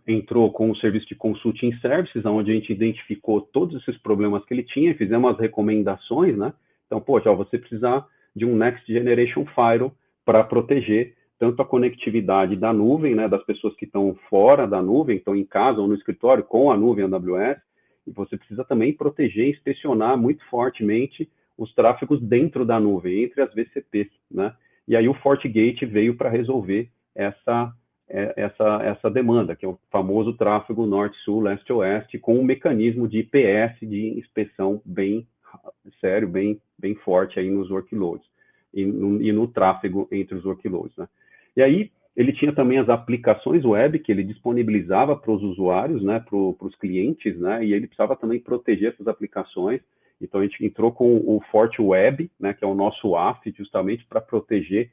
entrou com o serviço de consulting services, onde a gente identificou todos esses problemas que ele tinha e fizemos as recomendações, né. Então, poxa, você precisa de um Next Generation Firewall para proteger tanto a conectividade da nuvem, né, das pessoas que estão fora da nuvem, estão em casa ou no escritório com a nuvem AWS, e você precisa também proteger e inspecionar muito fortemente os tráfegos dentro da nuvem, entre as VCPs, né? E aí o FortiGate veio para resolver essa demanda, que é o famoso tráfego norte-sul, leste-oeste, com um mecanismo de IPS, de inspeção bem sério, bem forte aí nos workloads e no tráfego entre os workloads, né? E aí ele tinha também as aplicações web que ele disponibilizava para os usuários, né, para os clientes, né, e ele precisava também proteger essas aplicações. Então a gente entrou com o FortiWeb, né, que é o nosso AF, justamente para proteger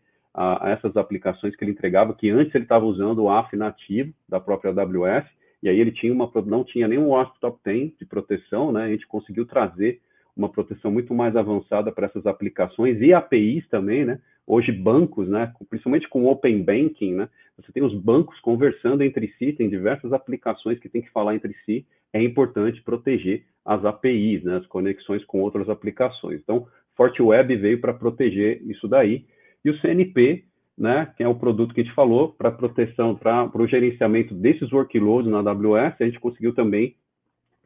essas aplicações que ele entregava, que antes ele estava usando o AF nativo da própria AWS, e aí ele não tinha nenhum WASP Top 10 de proteção, né, a gente conseguiu trazer uma proteção muito mais avançada para essas aplicações e APIs também, né? Hoje bancos, né? Principalmente com Open Banking, né? Você tem os bancos conversando entre si, tem diversas aplicações que tem que falar entre si. É importante proteger as APIs, né? As conexões com outras aplicações. Então, FortiWeb veio para proteger isso daí. E o CNP, né? Que é o produto que a gente falou para proteção, para o gerenciamento desses workloads na AWS, a gente conseguiu também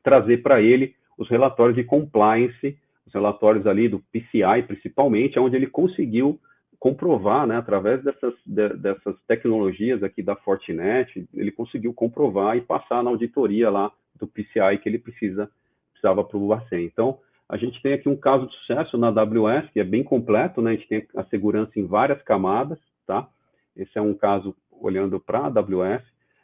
trazer para ele os relatórios de compliance, os relatórios ali do PCI, principalmente, onde ele conseguiu comprovar, né, através dessas tecnologias aqui da Fortinet, ele conseguiu comprovar e passar na auditoria lá do PCI que ele precisava para o Bacen. Então, a gente tem aqui um caso de sucesso na AWS, que é bem completo, né, a gente tem a segurança em várias camadas, tá? Esse é um caso olhando para a AWS.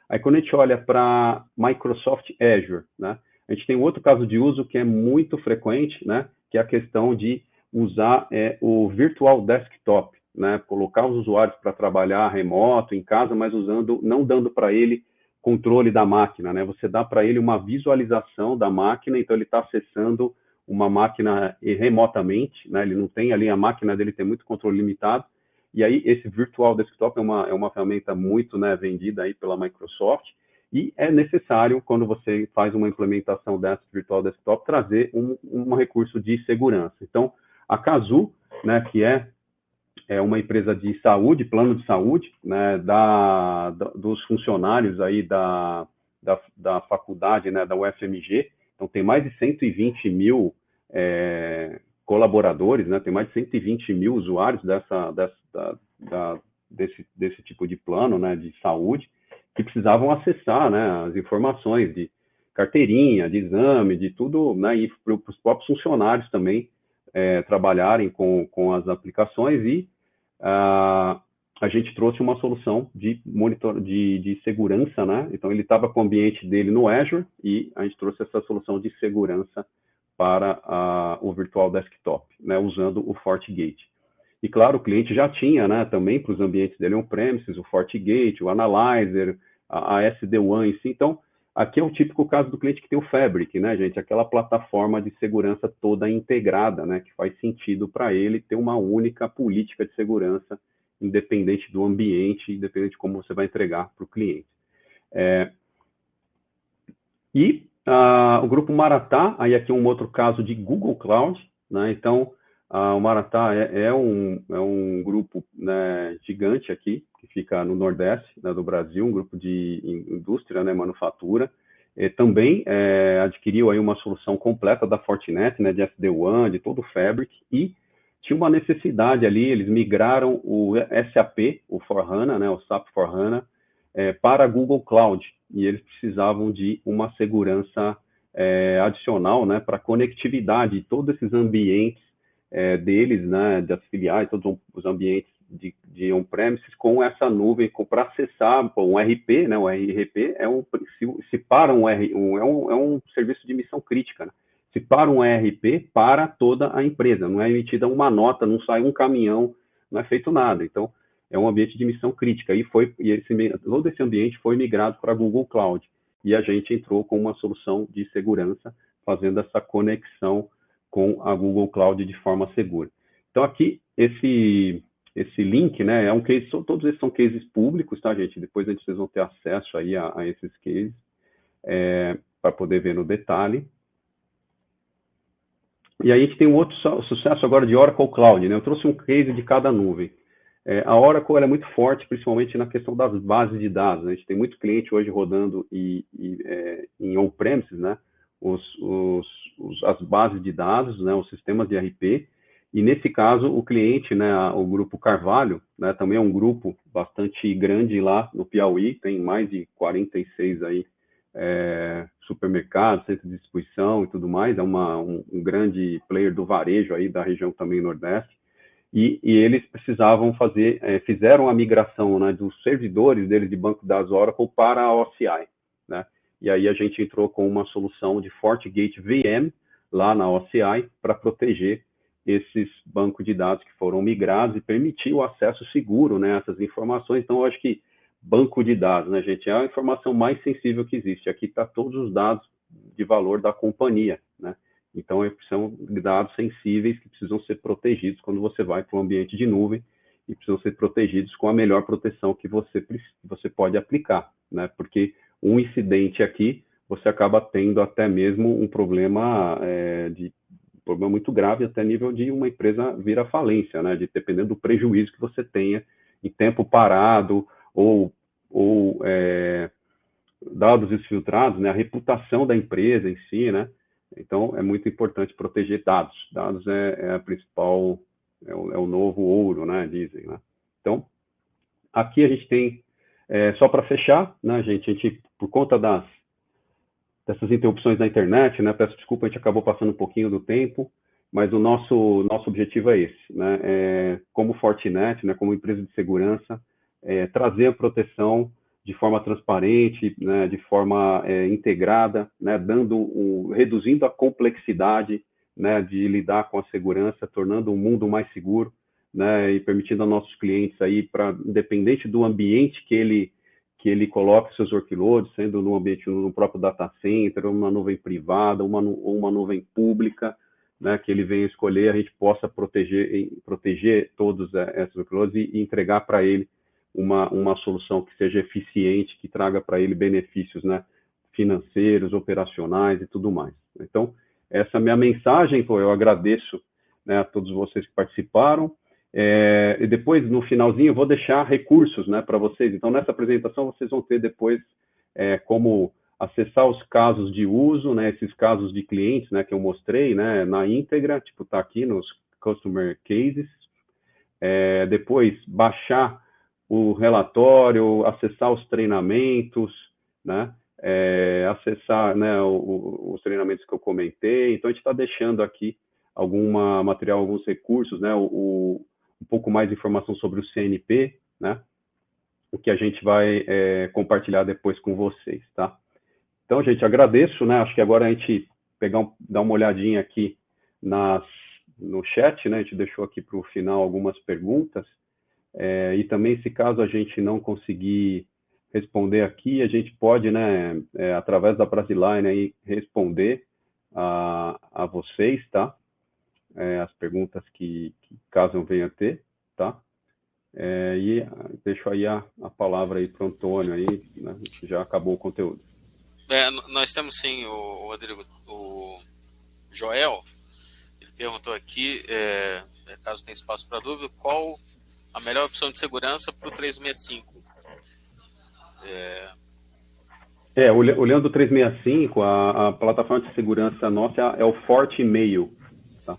Aí, quando a gente olha para Microsoft Azure, né, a gente tem outro caso de uso que é muito frequente, né, que é a questão de usar o Virtual Desktop, né, colocar os usuários para trabalhar remoto, em casa, mas não dando para ele controle da máquina, né, você dá para ele uma visualização da máquina, então ele está acessando uma máquina remotamente, né, ele não tem ali, a máquina dele tem muito controle limitado, e aí esse Virtual Desktop é uma ferramenta muito, né, vendida aí pela Microsoft, e é necessário, quando você faz uma implementação dessa Virtual Desktop, trazer um recurso de segurança. Então, a Kazoo, né, que é uma empresa de saúde, plano de saúde, né, dos funcionários aí da faculdade, né, da UFMG, então tem mais de 120 mil colaboradores, né, tem mais de 120 mil usuários desse tipo de plano, né, de saúde, que precisavam acessar, né, as informações de carteirinha, de exame, de tudo, né, e para os próprios funcionários também trabalharem com as aplicações, e a gente trouxe uma solução de monitor, de segurança, né, então ele estava com o ambiente dele no Azure, e a gente trouxe essa solução de segurança para o Virtual Desktop, né, usando o FortiGate. E, claro, o cliente já tinha, né, também para os ambientes dele on-premises, o FortiGate, o Analyzer, a SD-WAN em si. Então, aqui é o típico caso do cliente que tem o Fabric, né, gente? Aquela plataforma de segurança toda integrada, né, que faz sentido para ele ter uma única política de segurança, independente do ambiente, independente de como você vai entregar para o cliente. O grupo Maratá, aí aqui um outro caso de Google Cloud, né, então... O Maratá é um grupo, né, gigante aqui, que fica no Nordeste, né, do Brasil, um grupo de indústria, né, manufatura. Também adquiriu aí uma solução completa da Fortinet, né, de SD-WAN, de todo o Fabric, e tinha uma necessidade ali, eles migraram o SAP, o S/4HANA, né, o SAP S/4HANA, para a Google Cloud, e eles precisavam de uma segurança adicional, né, para a conectividade de todos esses ambientes deles, né, das filiais, todos os ambientes de on-premises com essa nuvem, para acessar um RP, né, o RP é um serviço de missão crítica, né? Se para um ERP, para toda a empresa, não é emitida uma nota, não sai um caminhão, não é feito nada. Então, é um ambiente de missão crítica. Todo esse ambiente foi migrado para a Google Cloud. E a gente entrou com uma solução de segurança, fazendo essa conexão com a Google Cloud de forma segura. Então, aqui, esse link, né, é um case, todos esses são cases públicos, tá, gente? Depois vocês vão ter acesso aí a esses cases, para poder ver no detalhe. E aí a gente tem um outro sucesso agora de Oracle Cloud, né? Eu trouxe um case de cada nuvem. A Oracle ela é muito forte, principalmente na questão das bases de dados, né? A gente tem muito cliente hoje rodando em on-premises, né? As bases de dados, né? Os sistemas de ERP. E nesse caso, o cliente, né? O grupo Carvalho, né? Também é um grupo bastante grande lá no Piauí, tem mais de 46 aí supermercados, centros de distribuição e tudo mais, é um grande player do varejo aí da região também Nordeste, e eles precisavam fizeram a migração, né, dos servidores deles de banco de dados Oracle para a OCI, né, e aí a gente entrou com uma solução de FortiGate VM lá na OCI para proteger esses bancos de dados que foram migrados e permitir o acesso seguro, né, a essas informações. Então, eu acho que banco de dados, né, gente, é a informação mais sensível que existe. Aqui está todos os dados de valor da companhia, né? Então, são dados sensíveis que precisam ser protegidos quando você vai para um ambiente de nuvem e precisam ser protegidos com a melhor proteção que você pode aplicar, né? Porque um incidente aqui, você acaba tendo até mesmo um problema muito grave, até nível de uma empresa vir à falência, né? Dependendo do prejuízo que você tenha em tempo parado, ou dados exfiltrados, né, a reputação da empresa em si, né, então é muito importante proteger dados. Dados é a principal, é o novo ouro, né, dizem, né. Então, aqui a gente tem, só para fechar, né, a gente, por conta dessas interrupções na internet, né, peço desculpa, a gente acabou passando um pouquinho do tempo, mas o nosso objetivo é esse, né, como Fortinet, né, como empresa de segurança, trazer a proteção de forma transparente, né, de forma integrada, né, reduzindo a complexidade, né, de lidar com a segurança, tornando o mundo mais seguro, né, e permitindo aos nossos clientes aí, independente do ambiente que ele coloque seus workloads, sendo no ambiente no próprio data center, uma nuvem privada, ou uma nuvem pública, né, que ele venha escolher, a gente possa proteger todos esses workloads e entregar para ele uma solução que seja eficiente, que traga para ele benefícios, né, financeiros, operacionais e tudo mais. Então, essa é a minha mensagem, eu agradeço, né, a todos vocês que participaram, e depois, no finalzinho, eu vou deixar recursos, né, para vocês. Então, nessa apresentação, vocês vão ter depois como acessar os casos de uso, né, esses casos de clientes, né, que eu mostrei, né, na íntegra, tipo, tá aqui nos Customer Cases, depois baixar o relatório, acessar os treinamentos, né, acessar, né, os treinamentos que eu comentei. Então, a gente está deixando aqui alguns recursos, né, um pouco mais de informação sobre o CNP, né, o que a gente vai compartilhar depois com vocês, tá? Então, gente, agradeço, né, acho que agora a gente dar uma olhadinha aqui no chat, né, a gente deixou aqui para o final algumas perguntas, e também, se caso a gente não conseguir responder aqui, a gente pode, né, através da Brasiline, aí, responder a vocês, tá? As perguntas que caso eu venha ter, tá? E deixo aí a palavra aí para o Antônio, aí, né, já acabou o conteúdo. Nós temos sim, o Rodrigo, o Joel, ele perguntou aqui, caso tenha espaço para dúvida, qual a melhor opção de segurança para o 365? Olhando o 365, a plataforma de segurança nossa é o FortiMail, tá?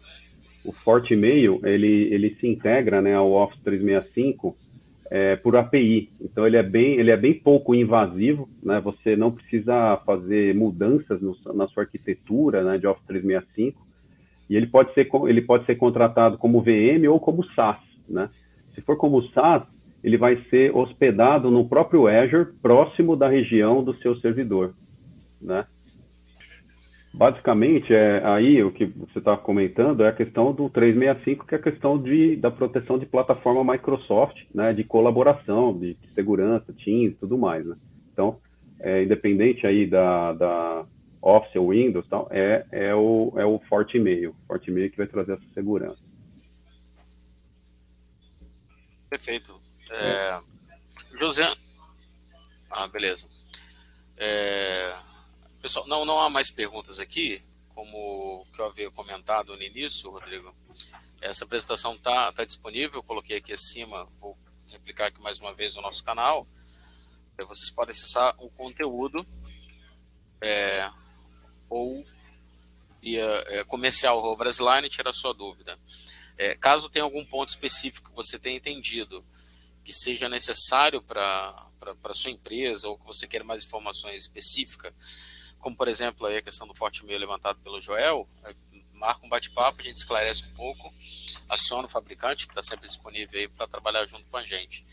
O FortiMail, ele se integra, né, ao Office 365 por API. Então, ele é bem pouco invasivo, né? Você não precisa fazer mudanças na sua arquitetura, né, de Office 365, e ele pode ser contratado como VM ou como SaaS, né? Se for como SaaS, ele vai ser hospedado no próprio Azure, próximo da região do seu servidor, né? Basicamente, aí o que você está comentando é a questão do 365, que é a questão da proteção de plataforma Microsoft, né, de colaboração, de segurança, Teams, tudo mais, né? Então, independente aí da Office ou Windows, tal, é o FortiMail que vai trazer essa segurança. Perfeito. José, beleza. Pessoal, não há mais perguntas aqui, como que eu havia comentado no início, Rodrigo. Essa apresentação está disponível, eu coloquei aqui acima, vou replicar aqui mais uma vez no nosso canal. Vocês podem acessar o conteúdo ou via comercial@Brasiline e tirar sua dúvida. Caso tenha algum ponto específico que você tenha entendido que seja necessário para a sua empresa ou que você queira mais informações específicas, como, por exemplo, aí a questão do FortiMail levantado pelo Joel, marca um bate-papo, a gente esclarece um pouco, aciona o fabricante, que está sempre disponível aí para trabalhar junto com a gente.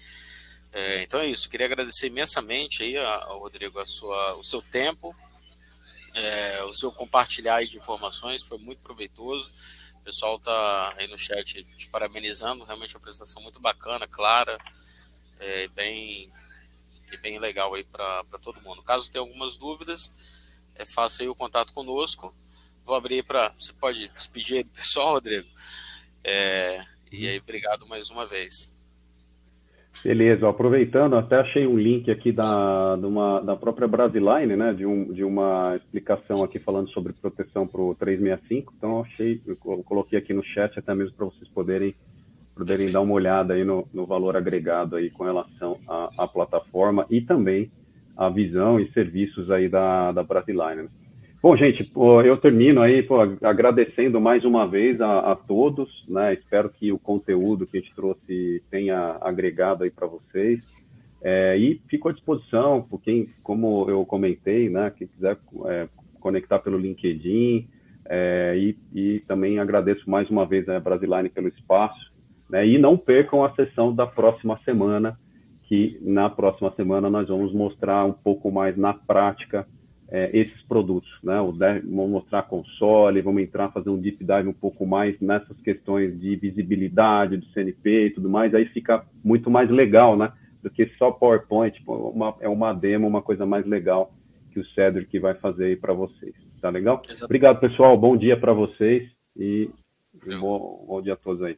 Então é isso, queria agradecer imensamente aí, Rodrigo, o seu tempo, o seu compartilhar aí de informações, foi muito proveitoso. O pessoal está aí no chat te parabenizando, realmente uma apresentação muito bacana, clara, bem legal aí para todo mundo. Caso tenha algumas dúvidas, faça aí o contato conosco. Vou abrir para... Você pode despedir aí do pessoal, Rodrigo? E aí, obrigado mais uma vez. Beleza, aproveitando, até achei um link aqui da própria Brasiline, né, de uma explicação aqui falando sobre proteção para o 365, então eu coloquei aqui no chat até mesmo para vocês poderem dar uma olhada aí no valor agregado aí com relação à plataforma e também a visão e serviços aí da Brasiline. Bom, gente, eu termino aí agradecendo mais uma vez a todos, né? Espero que o conteúdo que a gente trouxe tenha agregado aí para vocês. E fico à disposição, por quem, como eu comentei, né? Quem quiser conectar pelo LinkedIn, e também agradeço mais uma vez a Brasiline pelo espaço, né? E não percam a sessão da próxima semana, que na próxima semana nós vamos mostrar um pouco mais na prática esses produtos, né? Vamos mostrar console, vamos fazer um deep dive um pouco mais nessas questões de visibilidade, do CNP e tudo mais, aí fica muito mais legal, né? Do que só PowerPoint, é uma demo, uma coisa mais legal que o Cedric vai fazer aí para vocês, tá legal? Exato. Obrigado, pessoal, bom dia para vocês e bom dia a todos aí.